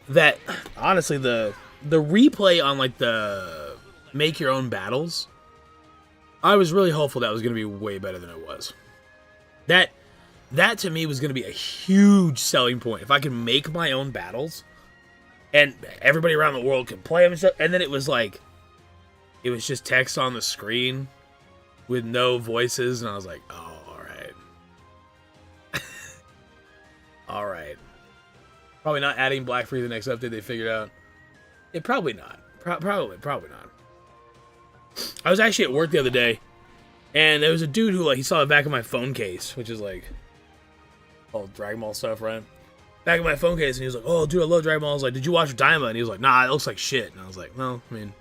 that, honestly, the replay on, like, the make your own battles, I was really hopeful that was going to be way better than it was. That to me was going to be a huge selling point. If I could make my own battles and everybody around the world could play them and stuff. And then it was like, it was just text on the screen with no voices. And I was like, oh, all right. All right. Probably not adding Black Free the next update they figured out. Yeah, probably not. Probably not. I was actually at work the other day. And there was a dude who, like, he saw the back of my phone case, which is, like, all Dragon Ball stuff, right? Back of my phone case, and he was like, oh, dude, I love Dragon Ball. I was like, did you watch Daima? And he was like, nah, it looks like shit. And I was like, well, I mean...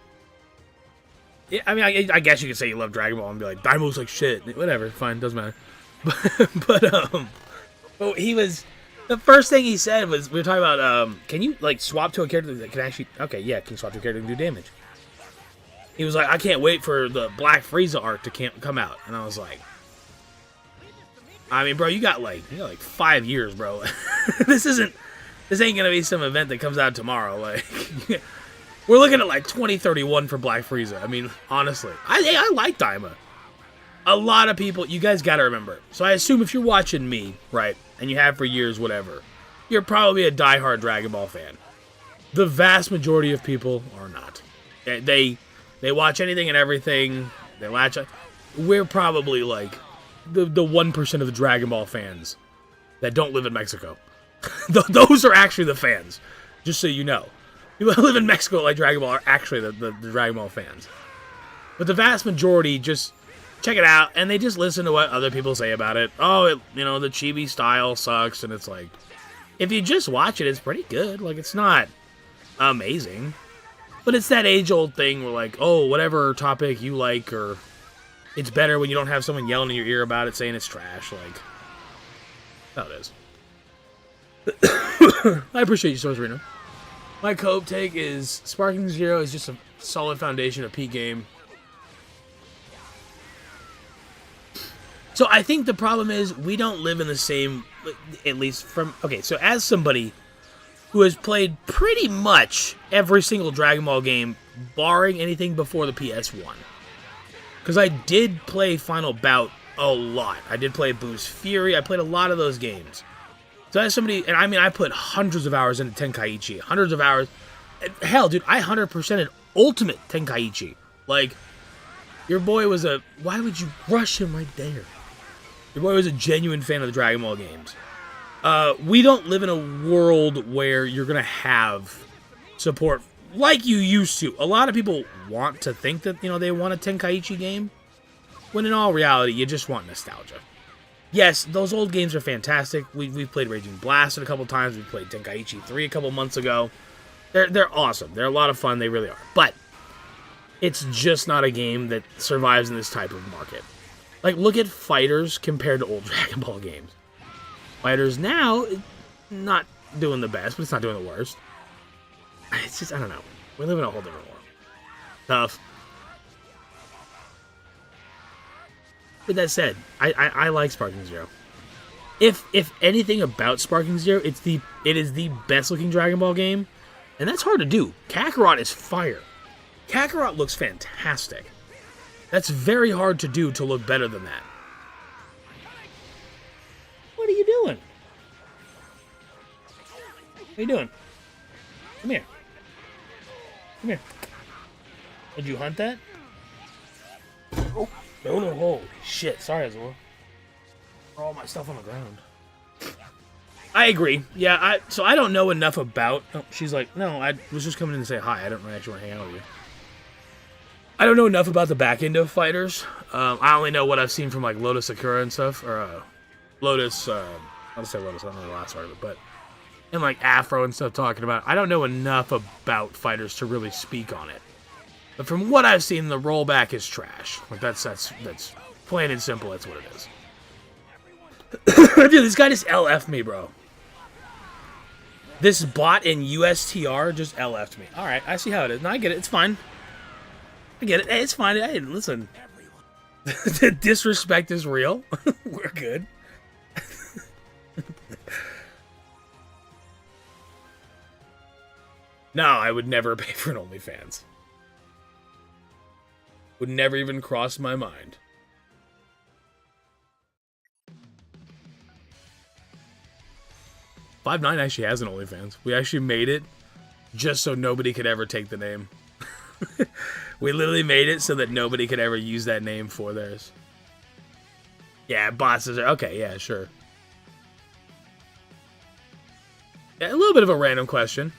Yeah, I mean, I guess you could say you love Dragon Ball and be like, Daima looks like shit. Whatever, fine, doesn't matter. But he was... The first thing he said was, we were talking about, can you, like, swap to a character that can actually... Okay, yeah, can swap to a character that can do damage. He was like, I can't wait for the Black Frieza arc to come out. And I was like... I mean, bro, you got like 5 years, bro. This ain't gonna be some event that comes out tomorrow. Like, we're looking at like 2031 for Black Frieza. I mean, honestly, I like Daima. A lot of people, you guys gotta remember. So I assume if you're watching me, right, and you have for years, whatever, you're probably a diehard Dragon Ball fan. The vast majority of people are not. They watch anything and everything. They latch on. We're probably like the 1% of the Dragon Ball fans that don't live in Mexico. Those are actually the fans, just so you know. People that live in Mexico like Dragon Ball are actually the Dragon Ball fans. But the vast majority just check it out, and they just listen to what other people say about it. Oh, the chibi style sucks, and it's like, if you just watch it, it's pretty good. Like, it's not amazing. But it's that age-old thing where, like, oh, whatever topic you like, or it's better when you don't have someone yelling in your ear about it, saying it's trash. Like, that's how it is. I appreciate you, Source Reno. My co-op take is Sparking Zero is just a solid foundation of P game. So I think the problem is we don't live in the same, at least from, okay, so as somebody who has played pretty much every single Dragon Ball game, barring anything before the PS1. Because I did play Final Bout a lot. I did play Boost Fury. I played a lot of those games. So as somebody, and I mean, I put hundreds of hours into Tenkaichi. Hundreds of hours. Hell, dude, I 100%ed Ultimate Tenkaichi. Like, your boy was a, why would you rush him right there? Your boy was a genuine fan of the Dragon Ball games. We don't live in a world where you're going to have support like you used to. A lot of people want to think that, they want a Tenkaichi game, when in all reality, you just want nostalgia. Yes, those old games are fantastic. We've played Raging Blast a couple times. We played Tenkaichi 3 a couple months ago. They're awesome. They're a lot of fun. They really are. But it's just not a game that survives in this type of market. Like, look at Fighters compared to old Dragon Ball games. Fighters now, not doing the best, but it's not doing the worst. It's just, I don't know. We live in a whole different world. Tough. With that said, I like Sparking Zero. If anything about Sparking Zero, it is the best looking Dragon Ball game, and that's hard to do. Kakarot is fire. Kakarot looks fantastic. That's very hard to do to look better than that. What are you doing? What are you doing? Come here. Come here. Did you hunt that? Oh, no, holy shit. Sorry, Azul. All my stuff on the ground. I agree. Yeah, so I don't know enough about... Oh, she's like, no, I was just coming in to say hi. I don't really actually want to hang out with you. I don't know enough about the back end of Fighters. I only know what I've seen from, like, Lotus Sakura and stuff. Or, Lotus... I'll say Lotus. I don't know the last part of it, but... And, like, Afro and stuff talking about it. I don't know enough about Fighters to really speak on it. But from what I've seen, the rollback is trash. Like, that's plain and simple. That's what it is. Dude, this guy just LF'd me, bro. This bot in USTR just LF'd me. Alright, I see how it is. No, I get it. It's fine. I get it. Hey, it's fine. Hey, listen. The disrespect is real. We're good. No, I would never pay for an OnlyFans. Would never even cross my mind. Five9 actually has an OnlyFans. We actually made it just so nobody could ever take the name. We literally made it so that nobody could ever use that name for theirs. Yeah, bots are... Okay, yeah, sure. Yeah, a little bit of a random question.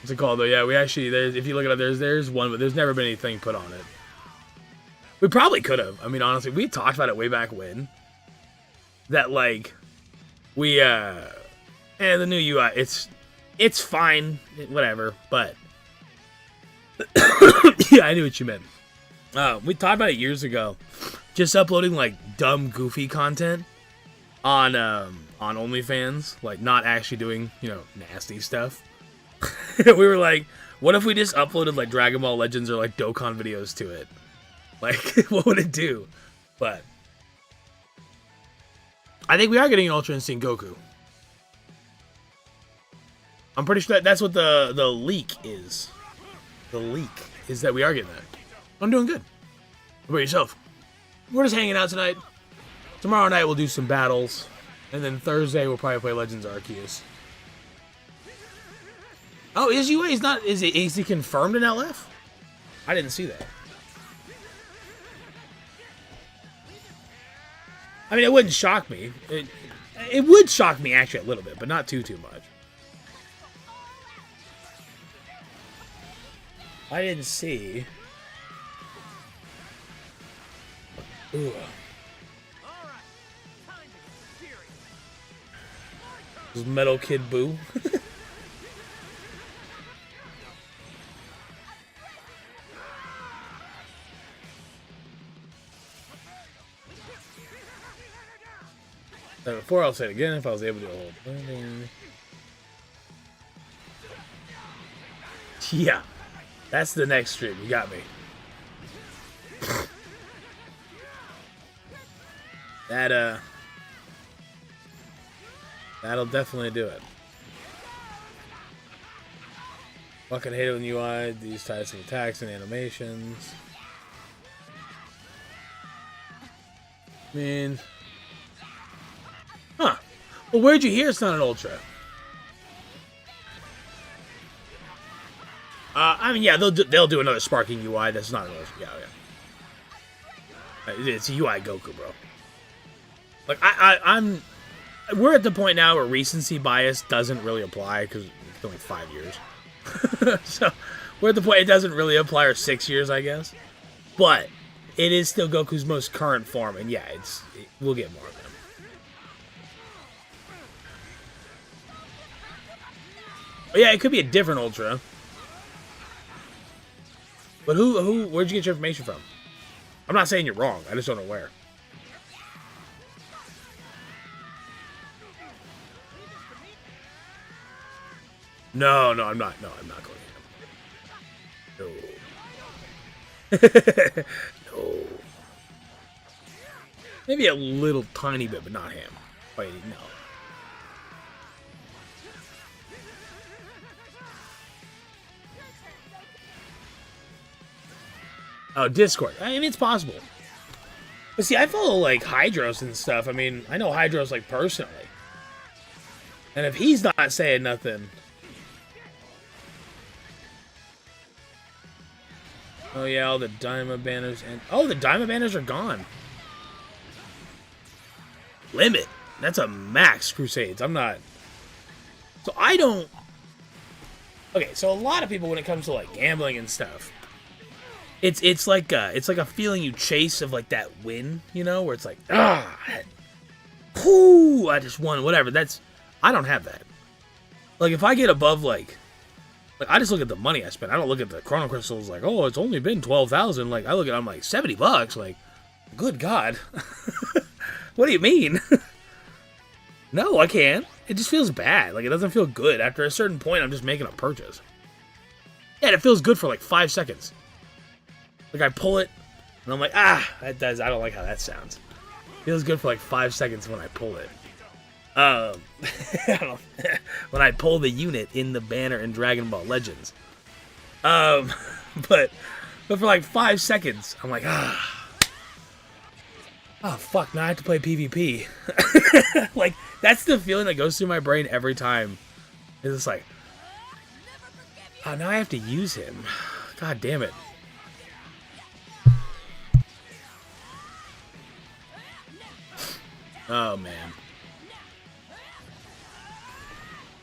What's it called though? Yeah, we actually if you look it up, there's one, but there's never been anything put on it. We probably could have. I mean, honestly, we talked about it way back when. That like we and the new UI, it's fine, whatever. But yeah, I knew what you meant. We talked about it years ago. Just uploading like dumb, goofy content on OnlyFans, like not actually doing nasty stuff. We were like, what if we just uploaded like Dragon Ball Legends or like Dokkan videos to it? Like, what would it do? But I think we are getting an Ultra Instinct Goku. I'm pretty sure that's what the leak is. The leak is that we are getting that. I'm doing good. What about yourself? We're just hanging out tonight. Tomorrow night we'll do some battles. And then Thursday we'll probably play Legends Arceus. Oh, is UA? Is he confirmed in LF? I didn't see that. I mean, it wouldn't shock me. It would shock me actually a little bit, but not too much. I didn't see. Ooh. This Metal Kid Boo. Before I'll say it again, if I was able to hold. Yeah, that's the next stream. You got me. That'll definitely do it. Fucking hate it when UI these types of attacks and animations. I mean, huh? Well, where'd you hear it's not an Ultra? I mean, yeah, they'll do another sparking UI. That's not an Ultra. Yeah. It's a UI Goku, bro. Like we're at the point now where recency bias doesn't really apply because it's been like 5 years. So we're at the point it doesn't really apply, or 6 years, I guess. But it is still Goku's most current form, and yeah, we'll get more of them. But yeah, it could be a different Ultra. But where'd you get your information from? I'm not saying you're wrong. I just don't know where. No, I'm not. No, I'm not going to him. No. No. Maybe a little tiny bit, but not him. Wait, no. Oh, Discord. I mean, it's possible. But see, I follow, like, Hydros and stuff. I mean, I know Hydros, like, personally. And if he's not saying nothing... Oh, yeah, all the Diamond banners. And oh, the Diamond banners are gone. Limit. That's a max Crusades. I'm not... So, I don't... Okay, so a lot of people, when it comes to, like, gambling and stuff... It's like a feeling you chase of like that win, you know, where it's like, whoo, I just won, whatever. I don't have that. Like if I get above like I just look at the money I spent. I don't look at the Chrono Crystals like, oh, it's only been 12,000. Like I look at, I'm like $70. Like, good God, what do you mean? No, I can't. It just feels bad. Like it doesn't feel good. After a certain point, I'm just making a purchase. Yeah, and it feels good for like 5 seconds. Like, I pull it, and I'm like, that does, I don't like how that sounds. Feels good for like 5 seconds when I pull it. When I pull the unit in the banner in Dragon Ball Legends. But for like 5 seconds, I'm like, oh, fuck, now I have to play PvP. Like, that's the feeling that goes through my brain every time. It's just like, oh, now I have to use him. God damn it. Oh, man.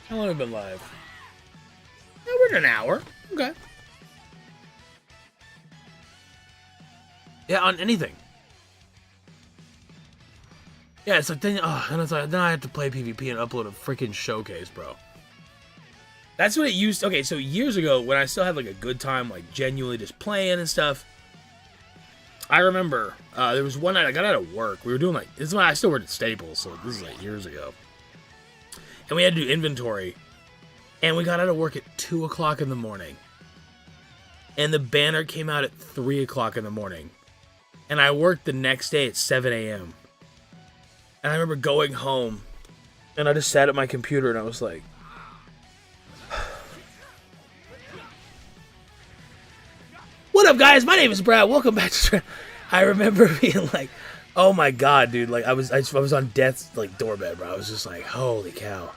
How long have we been live? Oh, we're in an hour. Okay. Yeah, on anything. Yeah, it's like then I have to play PvP and upload a freaking showcase, bro. That's what it used. Okay, so years ago when I still had like a good time, like genuinely just playing and stuff. I remember there was one night I got out of work. We were doing like, this is when I still worked at Staples, so this is like years ago. And we had to do inventory. And we got out of work at 2 o'clock in the morning. And the banner came out at 3 o'clock in the morning. And I worked the next day at 7 a.m. And I remember going home. And I just sat at my computer and I was like, what up, guys? My name is Brad. Welcome back to... I remember being like, oh my god, dude. Like, I was on death's like doorbell, bro. I was just like, holy cow.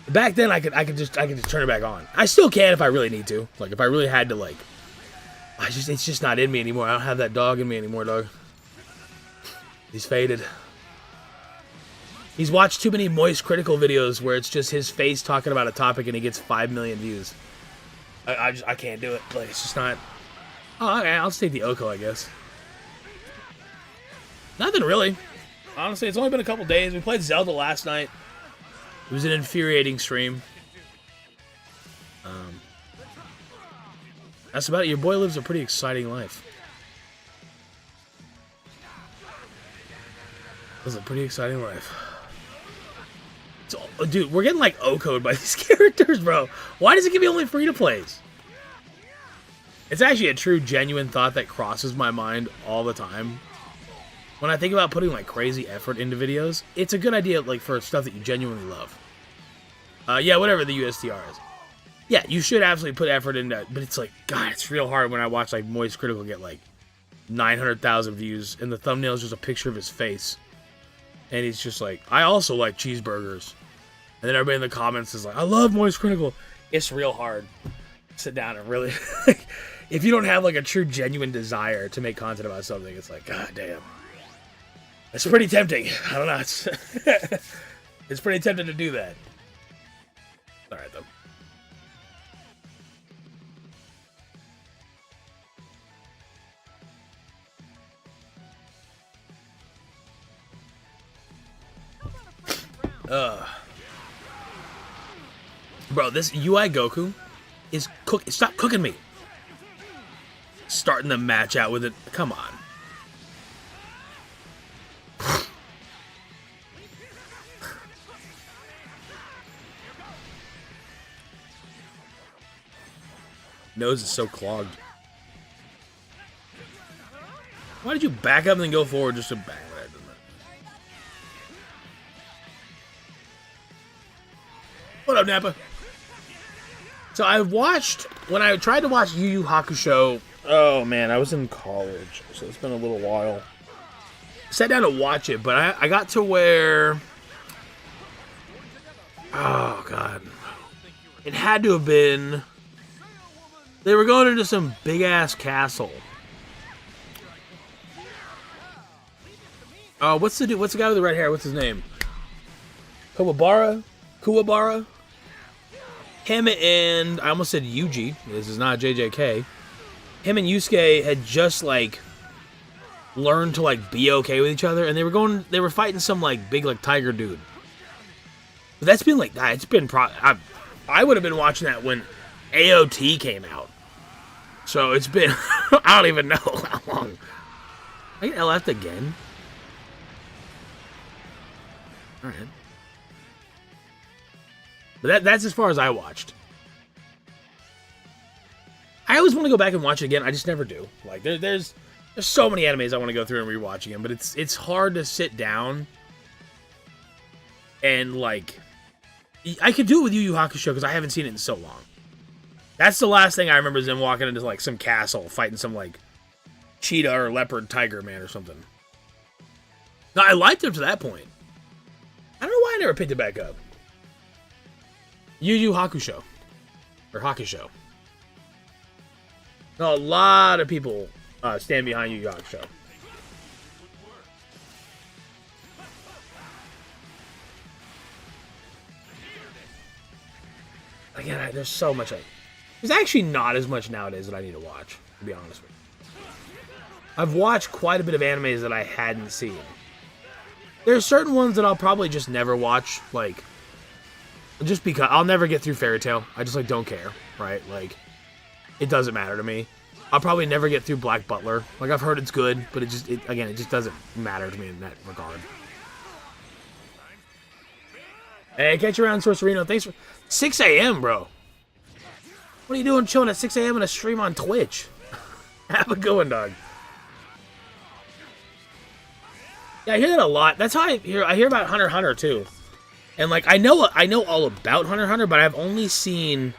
Back then, I could just turn it back on. I still can if I really need to. Like, if I really had to, like, it's just not in me anymore. I don't have that dog in me anymore, dog. He's faded. He's watched too many Moist Critical videos where it's just his face talking about a topic and he gets 5 million views. I can't do it. Like, it's just not. Oh, okay. I'll just take the Oko, I guess. Nothing really. Honestly, it's only been a couple days. We played Zelda last night. It was an infuriating stream. That's about it. Your boy lives a pretty exciting life. Lives a pretty exciting life. Dude, we're getting like O-code by these characters, bro. Why does it give me only free-to-plays? It's actually a true, genuine thought that crosses my mind all the time. When I think about putting like crazy effort into videos, it's a good idea like for stuff that you genuinely love. Yeah, whatever the USTR is. Yeah, you should absolutely put effort into it, but it's like, God, it's real hard when I watch like Moist Critical get like 900,000 views, and the thumbnail is just a picture of his face. And he's just like, I also like cheeseburgers. And then everybody in the comments is like, I love Moist Critical. It's real hard. Sit down and really... if you don't have like a true, genuine desire to make content about something, it's like, God damn. It's pretty tempting. I don't know. It's, it's pretty tempting to do that. Alright, though. Bro, this UI Goku is stop cooking me. Starting the match out with it. Come on. Nose is so clogged. Why did you back up and then go forward just to bang that? What up, Nappa? So I watched, when I tried to watch Yu Yu Hakusho, oh man, I was in college, so it's been a little while. Sat down to watch it, but I got to where, oh god, it had to have been, they were going into some big ass castle. What's the guy with the red hair? What's his name? Kuwabara? Him and, I almost said Yuji, this is not JJK. Him and Yusuke had just, like, learned to, like, be okay with each other, and they were fighting some, like, big, like, tiger dude. But that's been, like, it's been, I would have been watching that when AOT came out. So it's been, I don't even know how long. I get LF'd again? Alright. But that's as far as I watched. I always want to go back and watch it again. I just never do. Like there's so many animes I want to go through and rewatch again, but it's hard to sit down and like I could do it with Yu Yu Hakusho because I haven't seen it in so long. That's the last thing I remember is them walking into like some castle fighting some like cheetah or leopard tiger man or something. No, I liked it to that point. I don't know why I never picked it back up. Yu Yu Hakusho. Or Hakusho. No, a lot of people stand behind Yu Yu Hakusho. again, there's so much. There's actually not as much nowadays that I need to watch, to be honest with you. I've watched quite a bit of animes that I hadn't seen. There's certain ones that I'll probably just never watch, like, just because I'll never get through Fairy Tail. I just, like, don't care, right? Like, it doesn't matter to me. I'll probably never get through Black Butler. Like, I've heard it's good, but it just doesn't matter to me in that regard. Hey, catch you around, Sorcerino. Thanks for 6 a.m., bro. What are you doing chilling at 6 a.m. in a stream on Twitch? Have a good one, dog. Yeah, I hear that a lot. That's how I hear about Hunter x Hunter, too. And, like, I know all about Hunter x Hunter, but I've only seen...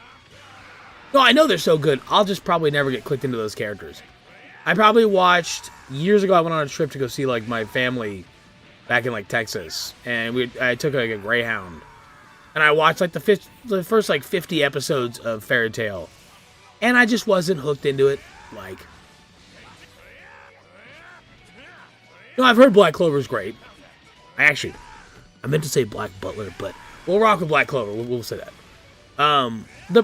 No, I know they're so good. I'll just probably never get clicked into those characters. I probably watched... Years ago, I went on a trip to go see, like, my family back in, like, Texas. And I took, like, a Greyhound. And I watched, like, the first, like, 50 episodes of Fairy Tail. And I just wasn't hooked into it. Like... No, I've heard Black Clover's great. I meant to say Black Butler, but we'll rock with Black Clover. We'll say that.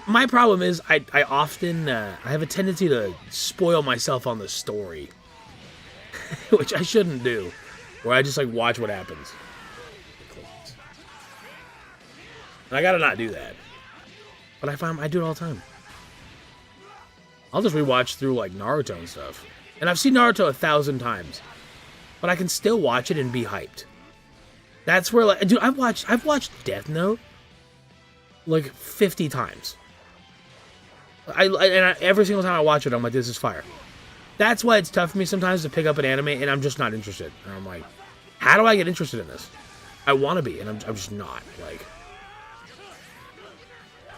My problem is I often I have a tendency to spoil myself on the story, which I shouldn't do. Where I just like watch what happens. And I gotta not do that. But I do it all the time. I'll just rewatch through like Naruto and stuff, and I've seen Naruto 1,000 times. But I can still watch it and be hyped. That's where, like, dude, I've watched Death Note like 50 times. Every single time I watch it, I'm like, this is fire. That's why it's tough for me sometimes to pick up an anime, and I'm just not interested. And I'm like, how do I get interested in this? I want to be, and I'm just not. Like,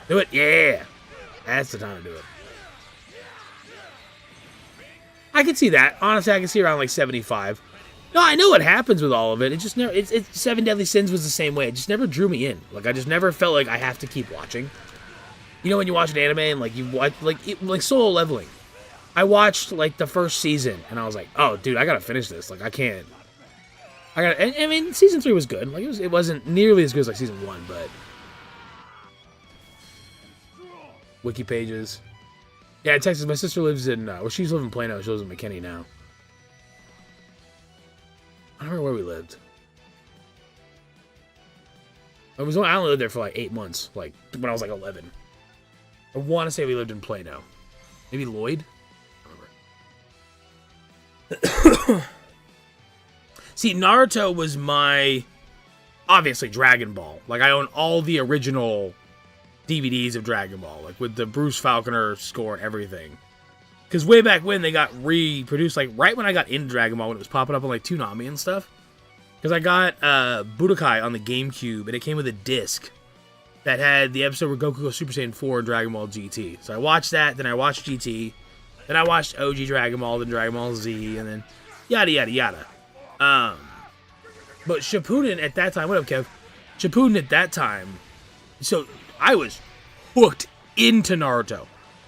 do it, yeah. That's the time to do it. I can see that. Honestly, I can see around like 75. No, I know what happens with all of it. It just never. It's Seven Deadly Sins was the same way. It just never drew me in. Like I just never felt like I have to keep watching. You know when you watch an anime and like you watch like Solo Leveling. I watched like the first season and I was like, oh dude, I gotta finish this. Like I can't. I mean, season 3 was good. Like it wasn't nearly as good as like season 1, but wiki pages. Yeah, Texas. My sister lives in. Well, she's living in Plano. She lives in McKinney now. I don't remember where we lived. I only lived there for like 8 months, like when I was like 11. I want to say we lived in Plano. Maybe Lloyd? I don't remember. See, Naruto was my... Obviously, Dragon Ball. Like, I own all the original DVDs of Dragon Ball. Like, with the Bruce Falconer score and everything. Because way back when they got reproduced, like right when I got into Dragon Ball, when it was popping up on like Toonami and stuff. Because I got Budokai on the GameCube, and it came with a disc that had the episode where Goku goes Super Saiyan 4 in Dragon Ball GT. So I watched that, then I watched GT, then I watched OG Dragon Ball, then Dragon Ball Z, and then yada yada yada. But Shippuden at that time, what up, Kev? Shippuden at that time, so I was hooked into Naruto.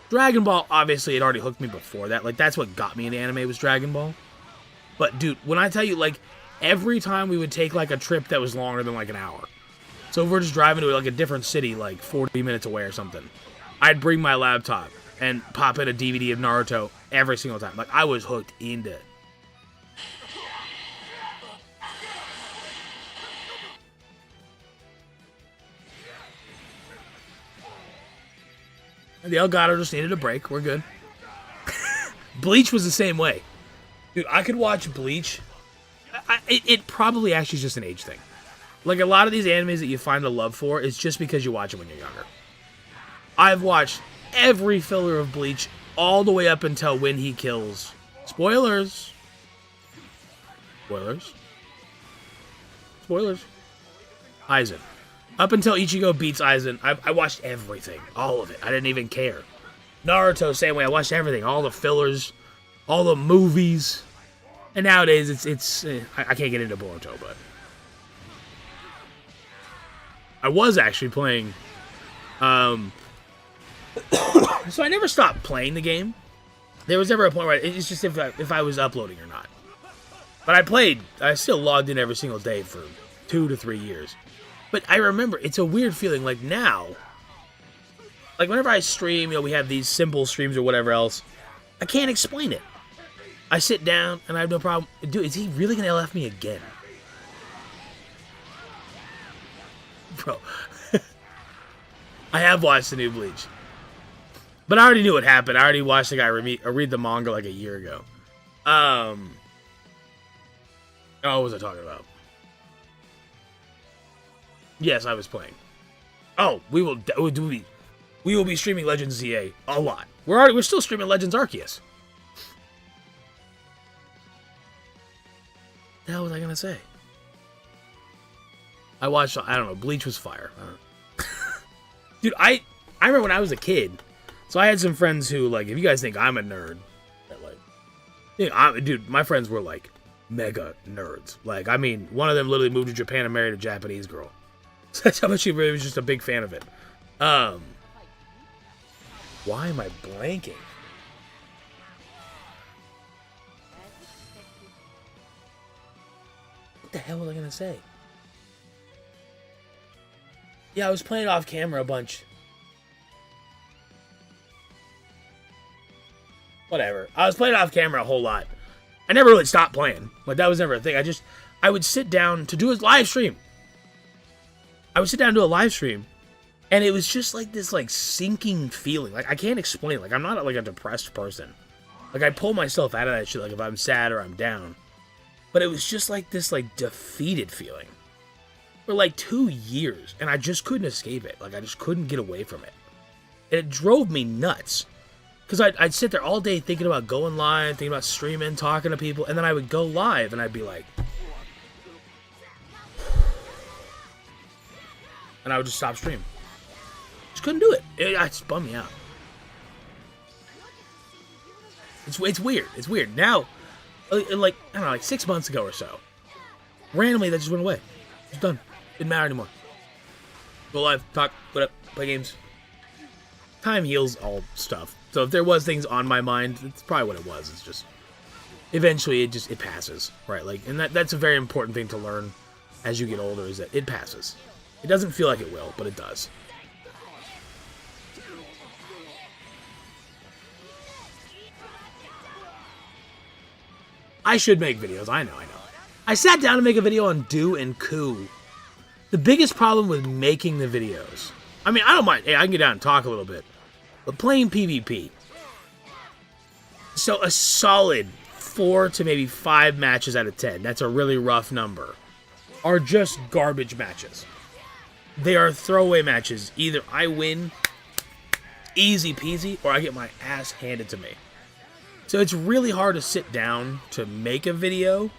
Dragon Ball, obviously, had already hooked me before that. Like, that's what got me into anime was Dragon Ball. But, dude, when I tell you, like, every time we would take, like, a trip that was longer than, like, an hour. So if we're just driving to, like, a different city, like, 40 minutes away or something, I'd bring my laptop and pop in a DVD of Naruto every single time. Like, I was hooked into it. The Elgato just needed a break. We're good. Bleach was the same way. Dude, I could watch Bleach. It probably actually is just an age thing. Like, a lot of these animes that you find a love for is just because you watch them when you're younger. I've watched every filler of Bleach all the way up until when he kills... Spoilers. Aizen. Up until Ichigo beats Aizen, I watched everything. All of it. I didn't even care. Naruto, same way. I watched everything. All the fillers. All the movies. And nowadays, I can't get into Boruto, but... I was actually playing... So I never stopped playing the game. There was never a point where... It's just if I was uploading or not. But I still logged in every single day for 2 to 3 years. But I remember, it's a weird feeling, like now, Like, whenever I stream, we have these simple streams or whatever else, I can't explain it. I sit down, and I have no problem. Dude, is he really going to LF me again? Bro. I have watched the new Bleach. But I already knew what happened. I already watched the guy read the manga like a year ago. Oh, what was I talking about? Yes, I was playing. Oh, we will be streaming Legends ZA a lot. We're still streaming Legends Arceus. The hell was I gonna say? I watched, I don't know, Bleach was fire. Dude, I remember when I was a kid, so I had some friends who, like, if you guys think I'm a nerd, like, dude, my friends were, like, mega nerds. Like, I mean, one of them literally moved to Japan and married a Japanese girl. So that's how much he really was just a big fan of it. Why am I blanking? What the hell was I gonna say? Yeah, I was playing off camera a bunch. Whatever. I was playing off camera a whole lot. I never really stopped playing. Like, that was never a thing. I would sit down to do a live stream. I would sit down and do a live stream, and it was just like this, like, sinking feeling. Like, I can't explain it. Like, I'm not, like, a depressed person. Like, I pull myself out of that shit, like, if I'm sad or I'm down. But it was just like this, like, defeated feeling. For, like, 2 years, and I just couldn't escape it. Like, I just couldn't get away from it. And it drove me nuts. Because I'd sit there all day thinking about going live, thinking about streaming, talking to people, and then I would go live, and I'd be like... And I would just stop streaming. Just couldn't do it. It just bummed me out. It's weird. It's weird. Now, like, I don't know, like 6 months ago or so, randomly that just went away. It's done. Didn't matter anymore. Go live, talk, put up, play games. Time heals all stuff. So if there was things on my mind, that's probably what it was. It's just, eventually it passes, right? Like, and that's a very important thing to learn as you get older, is that it passes. It doesn't feel like it will, but it does. I should make videos. I know. I sat down to make a video on Do and Coup. The biggest problem with making the videos... I mean, I don't mind. Hey, I can get down and talk a little bit. But playing PvP... So a solid 4 to maybe 5 matches out of 10, that's a really rough number, are just garbage matches. They are throwaway matches. Either I win, easy peasy, or I get my ass handed to me. So it's really hard to sit down to make a video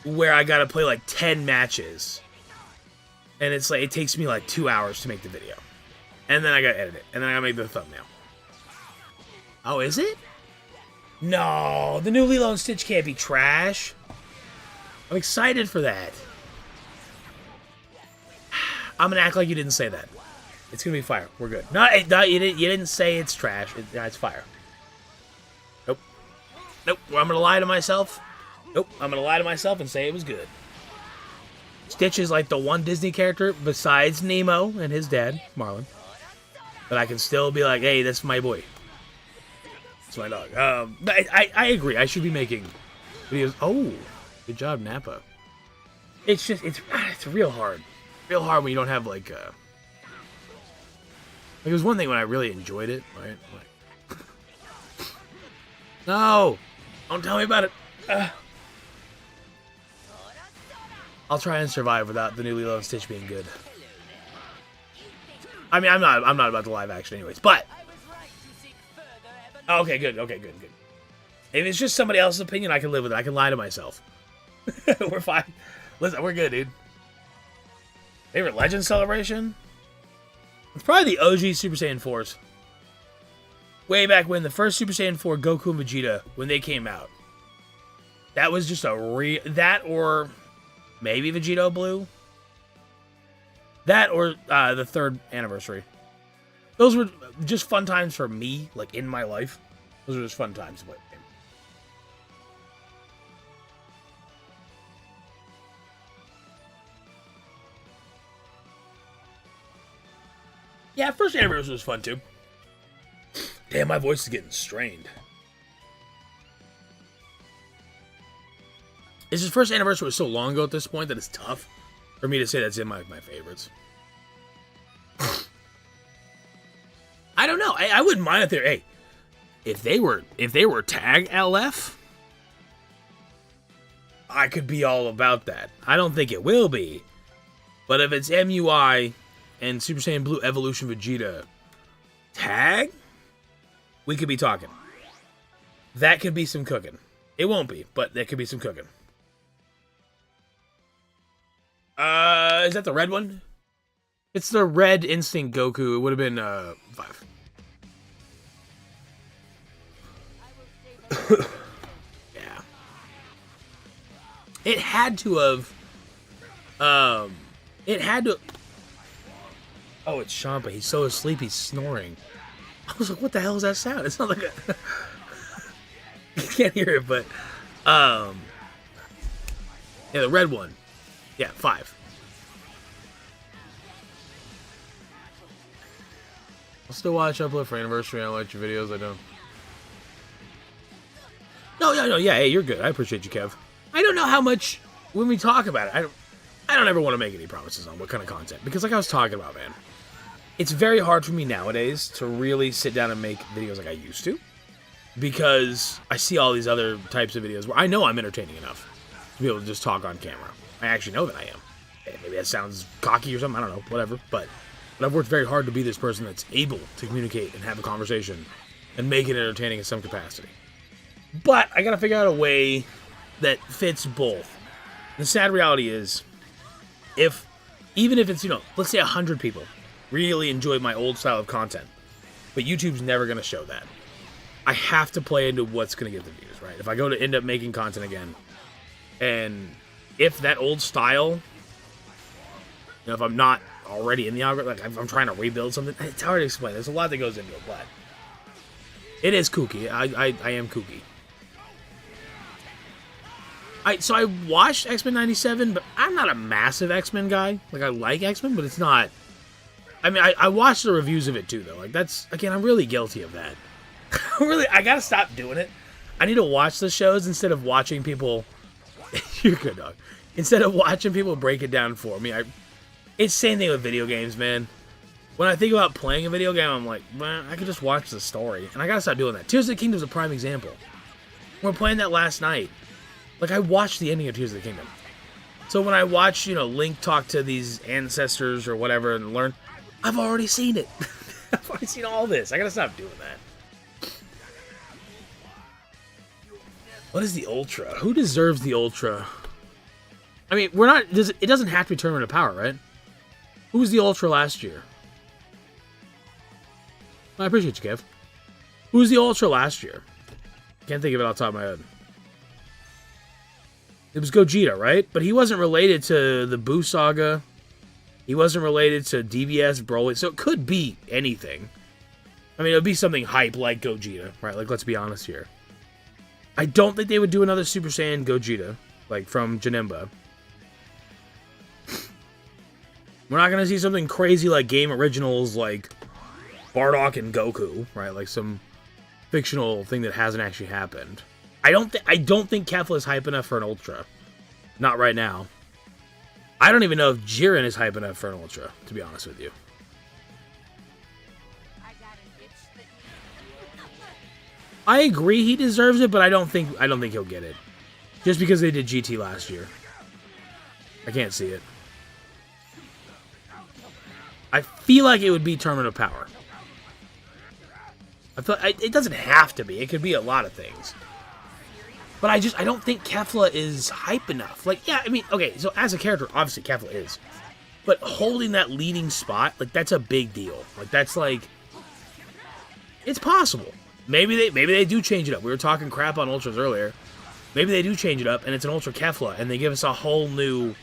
where I gotta play like 10 matches. And it's like, it takes me like 2 hours to make the video. And then I gotta edit it. And then I gotta make the thumbnail. Oh, is it? No, the new Lilo and Stitch can't be trash. I'm excited for that. I'm gonna act like you didn't say that. It's gonna be fire. We're good. No, you didn't say it's trash. It's fire. Nope. I'm gonna lie to myself. Nope. I'm gonna lie to myself and say it was good. Stitch is like the one Disney character besides Nemo and his dad, Marlin. But I can still be like, hey, that's my boy. That's my dog. I agree. I should be making videos. Oh, good job, Nappa. It's just, it's real hard. Real hard when you don't have, like, it was one thing when I really enjoyed it, right? Like, no! Don't tell me about it! I'll try and survive without the new Lilo and Stitch being good. I mean, I'm not about the live action anyways, but... Oh, okay, good. If it's just somebody else's opinion, I can live with it. I can lie to myself. We're fine. Listen, we're good, dude. Favorite Legend celebration? It's probably the OG Super Saiyan 4s. Way back when the first Super Saiyan 4 Goku and Vegeta, when they came out. That was just a that or maybe Vegito Blue. That or the 3rd anniversary. Those were just fun times for me, like in my life. Those were just fun times. But Yeah, first anniversary was fun too. Damn, my voice is getting strained. It's his first anniversary was so long ago at this point that it's tough for me to say that's in my favorites. I don't know. I wouldn't mind if they're if they were tag LF, I could be all about that. I don't think it will be, but if it's MUI and Super Saiyan Blue Evolution Vegeta tag, we could be talking. That could be some cooking. It won't be, but there could be some cooking. Is that the red one? It's the red Instinct Goku. It would have been 5. Yeah. It had to have. It had to. Oh, it's Champa. He's so asleep. He's snoring. I was like, "What the hell is that sound?" It's not like a. You can't hear it, but yeah, the red one. Yeah, 5. I'll still watch upload for anniversary. I like your videos. I don't. No, yeah. Hey, you're good. I appreciate you, Kev. I don't know how much when we talk about it. I don't ever want to make any promises on what kind of content because, like I was talking about, man, it's very hard for me nowadays to really sit down and make videos like I used to because I see all these other types of videos where I know I'm entertaining enough to be able to just talk on camera. I actually know that I am. Maybe that sounds cocky or something. I don't know. Whatever. But I've worked very hard to be this person that's able to communicate and have a conversation and make it entertaining in some capacity. But I gotta figure out a way that fits both. The sad reality is, even if it's, let's say 100 people really enjoy my old style of content, but YouTube's never gonna show that. I have to play into what's gonna get the views, right? If I go to end up making content again, and if that old style, if I'm not already in the algorithm, like if I'm trying to rebuild something, it's hard to explain. There's a lot that goes into it, but it is kooky. I am kooky. So I watched X-Men 97, but I'm not a massive X-Men guy. Like, I like X-Men, but it's not. I mean, I watched the reviews of it too, though. Like, that's, again, I'm really guilty of that. I gotta stop doing it. I need to watch the shows instead of watching people. You're good, dog. Instead of watching people break it down for me. It's the same thing with video games, man. When I think about playing a video game, I'm like, man, I could just watch the story. And I gotta stop doing that. Tears of the Kingdom is a prime example. We're playing that last night. Like, I watched the ending of Tears of the Kingdom. So when I watch, Link talk to these ancestors or whatever and learn, I've already seen it. I've already seen all this. I gotta stop doing that. What is the Ultra? Who deserves the Ultra? I mean, it doesn't have to be Tournament of Power, right? Who was the Ultra last year? I appreciate you, Kev. Who was the Ultra last year? Can't think of it off the top of my head. It was Gogeta, right? But he wasn't related to the Buu Saga. He wasn't related to DBS, Broly. So it could be anything. I mean, it would be something hype like Gogeta, right? Like, let's be honest here. I don't think they would do another Super Saiyan Gogeta, like from Janemba. We're not going to see something crazy like Game Originals, like Bardock and Goku, right? Like some fictional thing that hasn't actually happened. I don't think Kefla is hype enough for an Ultra. Not right now. I don't even know if Jiren is hype enough for an Ultra, to be honest with you. I agree he deserves it, but I don't think he'll get it. Just because they did GT last year. I can't see it. I feel like it would be Tournament of Power. It doesn't have to be. It could be a lot of things. But I don't think Kefla is hype enough. Like, yeah, I mean, okay, so as a character, obviously Kefla is. But holding that leading spot, like, that's a big deal. Like, that's like, it's possible. Maybe they do change it up. We were talking crap on Ultras earlier. Maybe they do change it up, and it's an Ultra Kefla, and they give us a whole new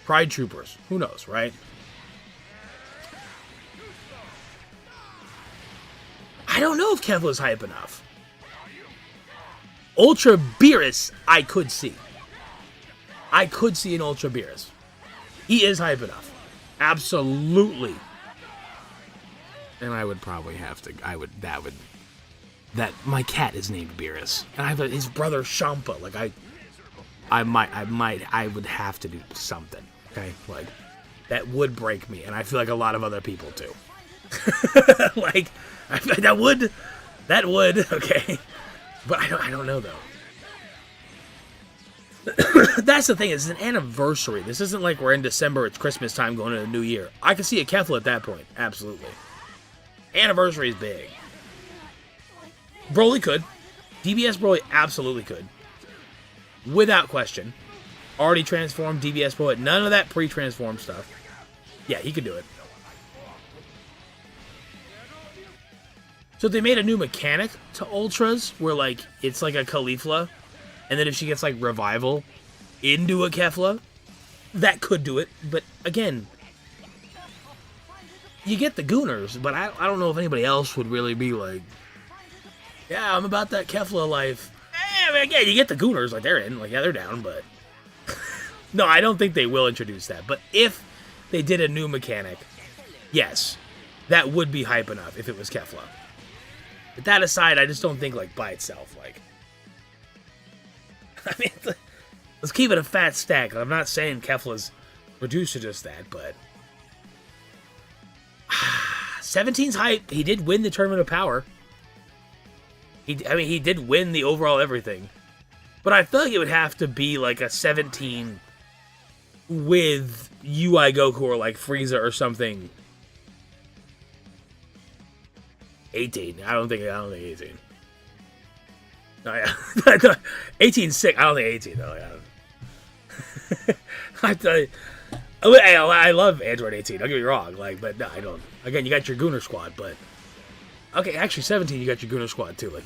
Pride Troopers. Who knows, right? I don't know if Kefla is hype enough. Ultra Beerus, I could see. I could see an Ultra Beerus. He is hype enough. Absolutely. And I would probably have to. My cat is named Beerus, and I have his brother Champa. Like I would have to do something. Okay, like that would break me, and I feel like a lot of other people too. Like that would. Okay, but I don't know though. That's the thing. It's an anniversary. This isn't like we're in December. It's Christmas time going into the new year. I could see a Kefla at that point. Absolutely. Anniversary is big. Broly could. DBS Broly absolutely could. Without question. Already transformed DBS Broly. None of that pre-transform stuff. Yeah, he could do it. So they made a new mechanic to Ultras where, like, it's like a Caulifla. And then if she gets, like, Revival into a Kefla, that could do it. But, again, you get the Gooners, but I don't know if anybody else would really be like, yeah, I'm about that Kefla life. I mean, again, you get the Gooners, like, they're in. Like, yeah, they're down, but... No, I don't think they will introduce that. But if they did a new mechanic, yes, that would be hype enough if it was Kefla. But that aside, I just don't think, like, by itself, like... I mean, let's keep it a fat stack. I'm not saying Kefla's reduced to just that, but... 17's hype. He did win the Tournament of Power. He did win the overall everything. But I feel like it would have to be, like, a 17 with UI Goku or, like, Frieza or something. 18. I don't think 18. Oh, yeah. 18's sick. I don't think 18, though. Yeah. I love Android 18. Don't get me wrong. Like, but no, I don't. Again, you got your Gooner Squad, but... Okay, actually, 17, you got your Gooner Squad, too. Like,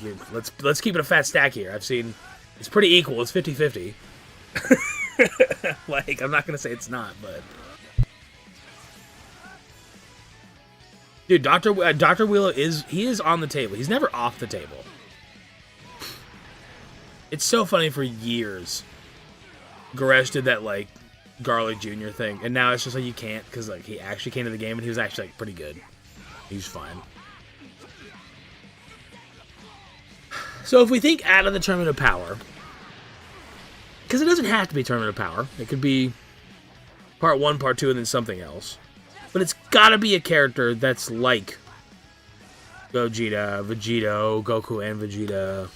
let's keep it a fat stack here. I've seen... It's pretty equal. It's 50-50. Like, I'm not going to say it's not, but... Dude, Dr. Wheeler is on the table. He's never off the table. It's so funny. For years, Goresh did that, like, Garlic Jr. thing, and now it's just like you can't, because, like, he actually came to the game and he was actually, like, pretty good. He's fine. So if we think out of the Tournament of Power, because it doesn't have to be Tournament of Power, it could be Part 1, Part 2, and then something else. But it's gotta be a character that's like Gogeta, Vegito, Goku, and Vegeta.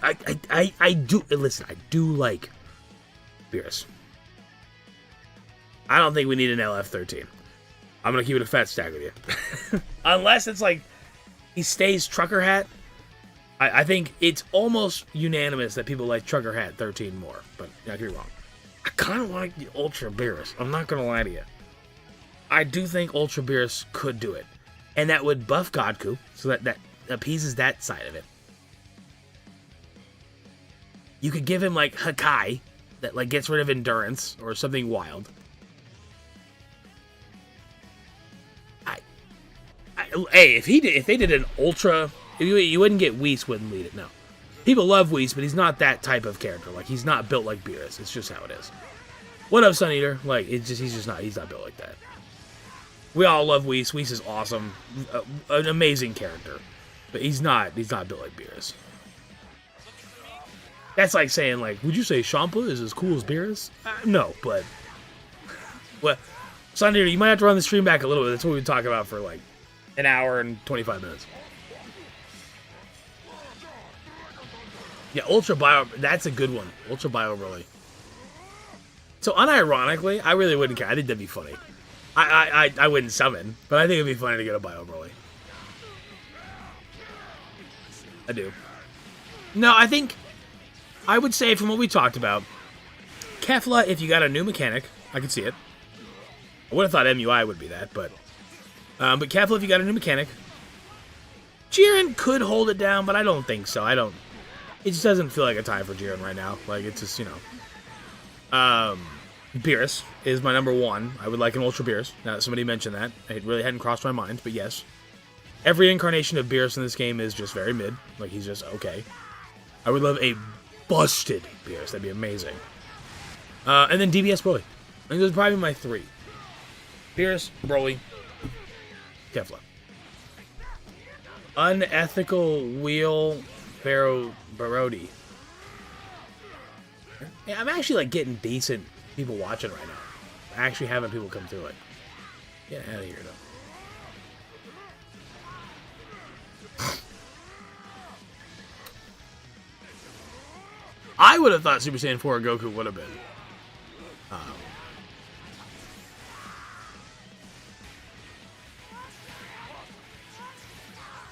I do like Beerus. I don't think we need an LF13. I'm gonna keep it a fat stack with you. Unless it's like he stays Trucker Hat. I think it's almost unanimous that people like Trucker Hat 13 more, but I could be wrong. I kind of like the Ultra Beerus. I'm not gonna lie to you. I do think Ultra Beerus could do it, and that would buff Godku, so that appeases that side of it. You could give him, like, Hakai, that, like, gets rid of endurance, or something wild. Hey, if they did an Ultra... You wouldn't get Whis wouldn't lead it, no. People love Whis, but he's not that type of character. Like, he's not built like Beerus. It's just how it is. What up, Sun Eater? Like, he's not built like that. We all love Whis. Whis is awesome. An amazing character. But he's not built like Beerus. That's like saying, like, would you say Champa is as cool as Beerus? No, but... Well, Sun Eater, you might have to run the stream back a little bit. That's what we've been talking about for, like, an hour and 25 minutes. Yeah, Ultra Bio, that's a good one. Ultra Bio Broly. So, unironically, I really wouldn't care. I think that'd be funny. I wouldn't summon, but I think it'd be funny to get a Bio Broly. I do. No, I think, I would say from what we talked about, Kefla, if you got a new mechanic, I could see it. I would have thought MUI would be that, but Kefla, if you got a new mechanic. Jiren could hold it down, but I don't think so. It just doesn't feel like a time for Jiren right now. Like, it's just, you know. Beerus is my number one. I would like an Ultra Beerus. Now that somebody mentioned that. It really hadn't crossed my mind, but yes. Every incarnation of Beerus in this game is just very mid. Like, he's just okay. I would love a busted Beerus. That'd be amazing. And then DBS Broly. I think those are probably my three. Beerus, Broly, Kefla. Unethical wheel Barodi. Yeah, I'm actually like getting decent people watching right now. Actually having people come through it. Get out of here though. I would have thought Super Saiyan 4 Goku would have been.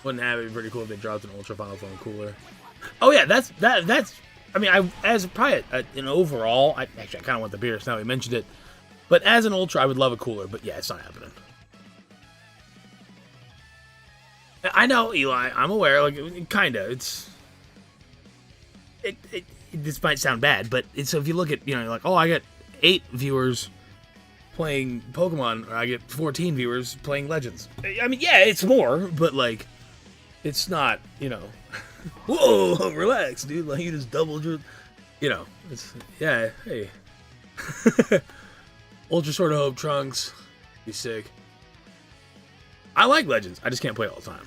Wouldn't have it be pretty cool if they dropped an Ultra Final Form cooler. Oh yeah, that's. I mean, as probably an overall, I kind of want the Beerus now we mentioned it, but as an Ultra, I would love a cooler. But yeah, it's not happening. I know, Eli. I'm aware. Like, kinda. This might sound bad, but it's if you look at like, oh, I get 8 viewers playing Pokemon, or I get 14 viewers playing Legends. I mean, yeah, it's more, but like, it's not. Whoa, relax, dude. Like, you just doubled your. It's yeah. Hey, Ultra Sword of Hope Trunks, be sick. I like Legends. I just can't play it all the time.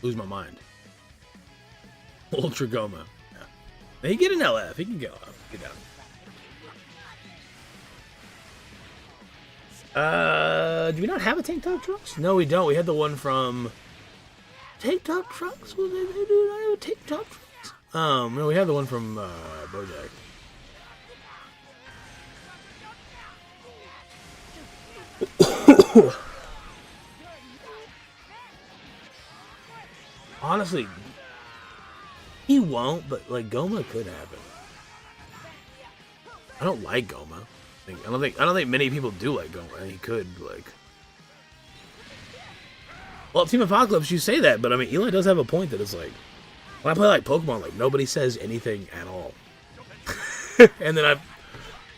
Lose my mind. Ultra Goma. Yeah. He get an LF. He can go up. Get down. Do we not have a Tank Top Trunks? No, we don't. We had the one from Tank Top Trunks. Was it? Do I have a Tank Top Trunks? No, we had the one from BoJack. Honestly, he won't, but like Goma could happen. I don't like Goma. I don't think many people do like Goma, and he could like. Well, Team Apocalypse, you say that, but I mean, Eli does have a point that it's like when I play like Pokemon, like nobody says anything at all, and then I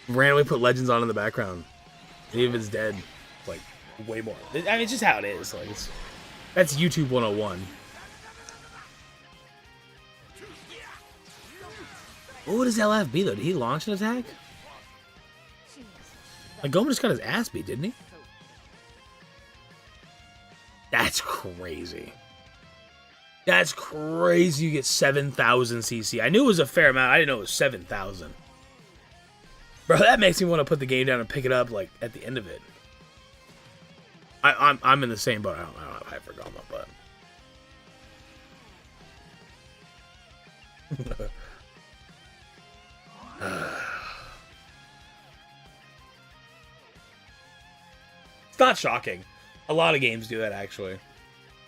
randomly put Legends on in the background, and even if it's dead, like way more. I mean, it's just how it is. Like that's YouTube 101. What would his LF be, though? Did he launch an attack? Like, Goma just got his ass beat, didn't he? That's crazy. That's crazy you get 7,000 CC. I knew it was a fair amount. I didn't know it was 7,000. Bro, that makes me want to put the game down and pick it up, like, at the end of it. I'm in the same boat. I don't have Hyper Goma, but... It's not shocking. A lot of games do that, actually.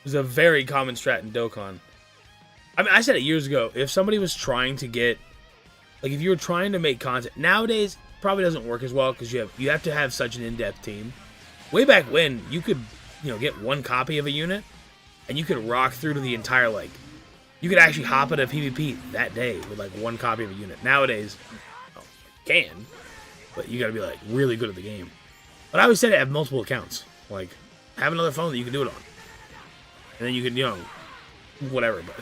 It's a very common strat in Dokkan. I mean, I said it years ago. If somebody was trying to get... Like, if you were trying to make content... Nowadays, probably doesn't work as well, because you have to have such an in-depth team. Way back when, you could, get one copy of a unit, and you could rock through to the entire, like... You could actually hop at a PvP that day with, like, one copy of a unit. Nowadays, you can, but you gotta be, like, really good at the game. But I always said to have multiple accounts. Like, have another phone that you can do it on. And then you can, whatever, but...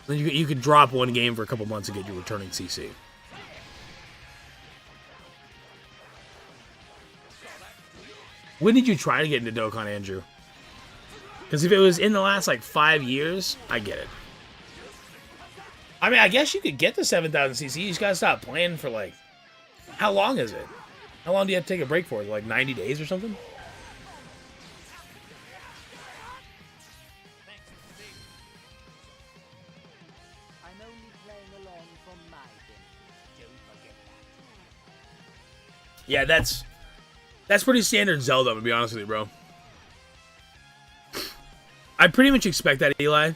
Then you could drop one game for a couple months and get your returning CC. When did you try to get into Dokkan, Andrew? Because if it was in the last, like, 5 years, I get it. I mean, I guess you could get the 7,000 CC. You just gotta stop playing for, like... How long is it? How long do you have to take a break for? Like 90 days or something? I'm only playing along for my benefit. Don't forget that. Yeah, that's pretty standard Zelda, to be honest with you, bro. I pretty much expect that, Eli.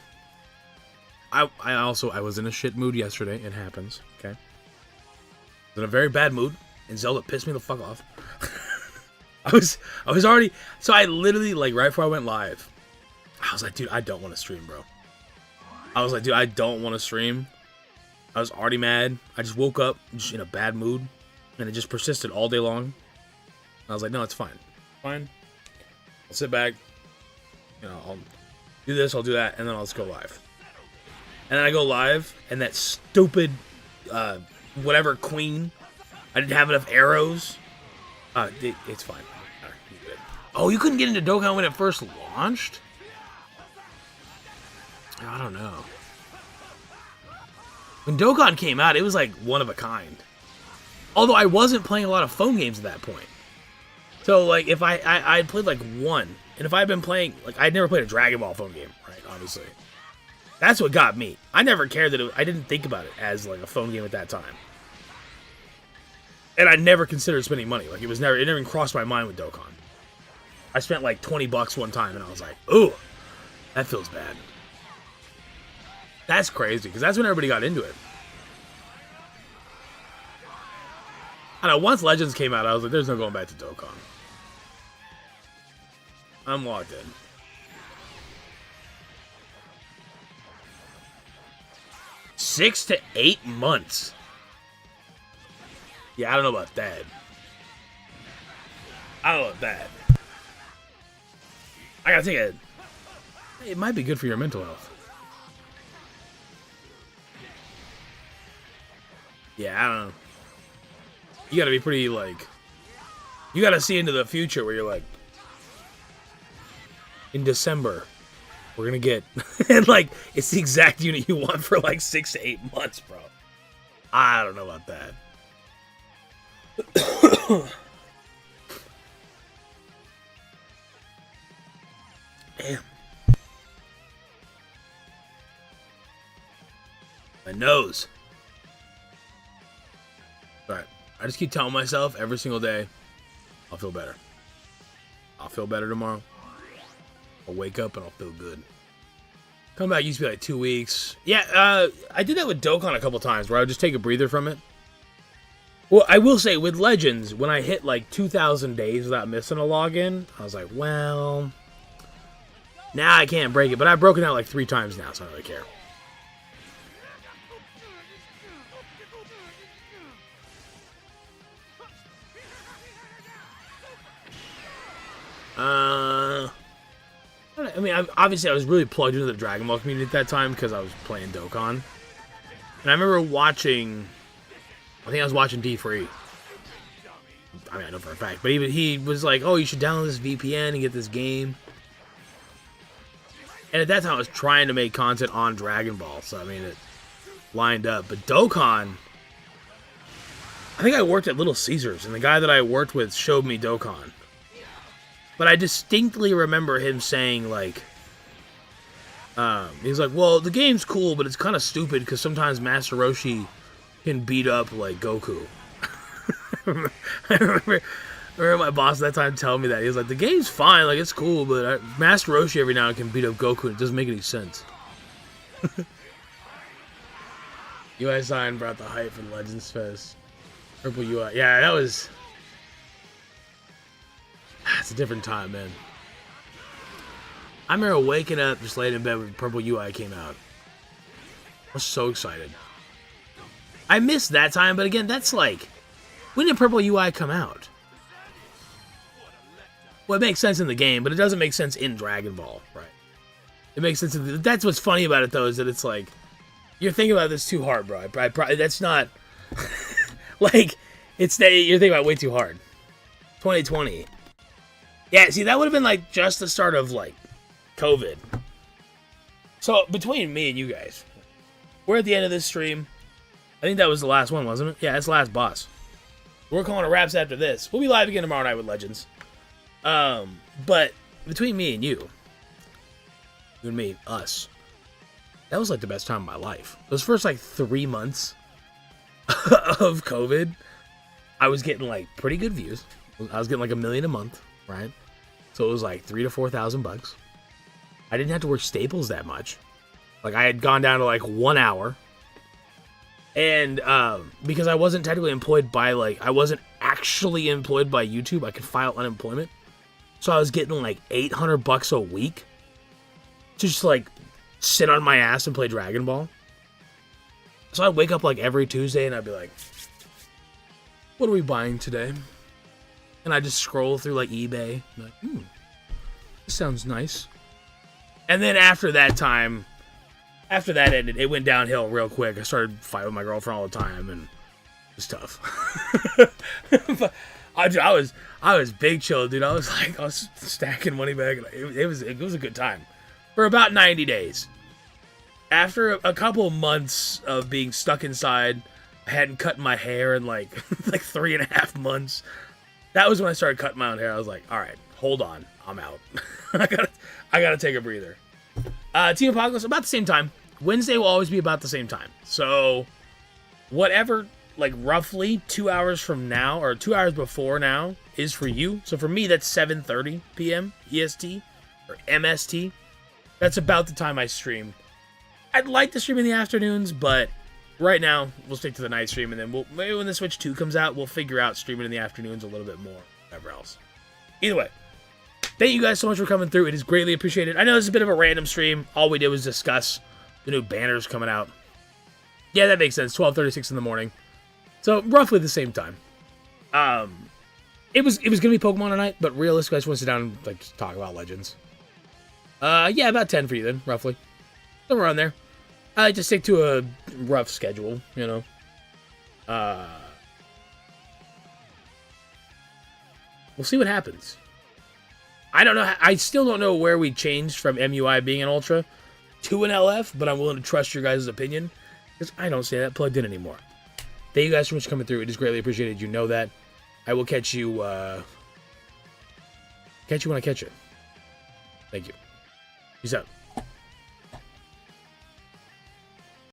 I was in a shit mood yesterday. It happens, okay? I was in a very bad mood, and Zelda pissed me the fuck off. I was already... So I literally, like, right before I went live, I was like, dude, I don't want to stream, bro. I was like, dude, I don't want to stream. I was already mad. I just woke up just in a bad mood, and it just persisted all day long. I was like, no, it's fine. Fine. I'll sit back. I'll do this, I'll do that, and then I'll just go live. And then I go live, and that stupid, whatever queen, I didn't have enough arrows. It's fine. Right, good. Oh, you couldn't get into Dokkan when it first launched? I don't know. When Dokkan came out, it was like one of a kind. Although I wasn't playing a lot of phone games at that point. So, like, if I'd played like one, and if I'd been playing, like, I'd never played a Dragon Ball phone game, right? Obviously. That's what got me. I never cared that I didn't think about it as, like, a phone game at that time. And I never considered spending money. Like, it never even crossed my mind with Dokkan. I spent like $20 one time, and I was like, ooh, that feels bad. That's crazy, because that's when everybody got into it. I know, once Legends came out, I was like, there's no going back to Dokkan. I'm locked in. $6 to 8 months. Yeah, I don't know about that. I don't know about that. I gotta take it. It might be good for your mental health. Yeah, I don't know. You gotta be pretty, like... You gotta see into the future where you're like... In December, we're gonna get... and, like, it's the exact unit you want for, like, 6 to 8 months, bro. I don't know about that. Damn. My nose. Alright. I just keep telling myself every single day, I'll feel better. I'll feel better tomorrow. I'll wake up and I'll feel good. Come back used to be like 2 weeks. Yeah, I did that with Dokkan a couple times where I would just take a breather from it. Well, I will say, with Legends, when I hit like 2,000 days without missing a login, I was like, well... Now I can't break it, but I've broken out like 3 times now, so I don't really care. I mean, obviously I was really plugged into the Dragon Ball community at that time because I was playing Dokkan. And I remember watching... I think I was watching D3. I mean, I know for a fact. But he was like, oh, you should download this VPN and get this game. And at that time, I was trying to make content on Dragon Ball. So, I mean, it lined up. But Dokkan... I think I worked at Little Caesars. And the guy that I worked with showed me Dokkan. But I distinctly remember him saying, like... he's like, well, the game's cool, but it's kind of stupid because sometimes Master Roshi can beat up, like, Goku. I remember my boss at that time telling me that. He was like, the game's fine, like, it's cool, but Master Roshi every now and then can beat up Goku, and it doesn't make any sense. UI sign brought the hype for Legends Fest. Purple UI. Yeah, that was... It's a different time, man. I remember waking up just laying in bed when Purple UI came out. I was so excited. I missed that time, but again, that's like... When did Purple UI come out? Well, it makes sense in the game, but it doesn't make sense in Dragon Ball, right? It makes sense. That's what's funny about it, though, is that it's like... You're thinking about this too hard, bro. That's not... like, you're thinking about it way too hard. 2020. Yeah, see, that would have been, like, just the start of, like, COVID. So, between me and you guys, we're at the end of this stream. I think that was the last one, wasn't it? Yeah, that's the last boss. We're calling it wraps after this. We'll be live again tomorrow night with Legends. But, between me and you and me, us, that was, like, the best time of my life. Those first, like, 3 months of COVID, I was getting, like, pretty good views. I was getting, like, 1 million a month, right? So it was like $3,000 to $4,000. I didn't have to work Staples that much. Like, I had gone down to like 1 hour. And because I wasn't technically employed by, like, I wasn't actually employed by YouTube, I could file unemployment. So I was getting like $800 a week to just like sit on my ass and play Dragon Ball. So I'd wake up like every Tuesday and I'd be like, what are we buying today? And I just scroll through, like, eBay. I'm like, this sounds nice. And then after that time, after that ended, it went downhill real quick. I started fighting with my girlfriend all the time, and it was tough. I was big chill, dude. I was stacking money back. It was a good time for about 90 days. After a couple of months of being stuck inside, I hadn't cut my hair in like 3.5 months. That was when I started cutting my own hair. I was like, all right, hold on, I'm out. I gotta take a breather. Team Apocalypse about the same time. Wednesday will always be about the same time. So whatever, like roughly 2 hours from now or 2 hours before now is for you. So for me, that's 7:30 p.m. EST or MST. That's about the time I stream. I'd like to stream in the afternoons, but right now we'll stick to the night stream, and then maybe when the Switch 2 comes out, we'll figure out streaming in the afternoons a little bit more. Whatever else. Either way, thank you guys so much for coming through. It is greatly appreciated. I know this is a bit of a random stream. All we did was discuss the new banners coming out. Yeah, that makes sense. 12:36 in the morning. So roughly the same time. It was gonna be Pokemon tonight, but realistically, I just want to sit down and like just talk about Legends. Yeah, about 10 for you then, roughly. Somewhere around there. I like to stick to a rough schedule, you know. We'll see what happens. I don't know. I still don't know where we changed from MUI being an Ultra to an LF, but I'm willing to trust your guys' opinion because I don't see that plugged in anymore. Thank you guys so much for coming through. It is greatly appreciated. You know that. I will catch you when I catch you. Thank you. Peace out.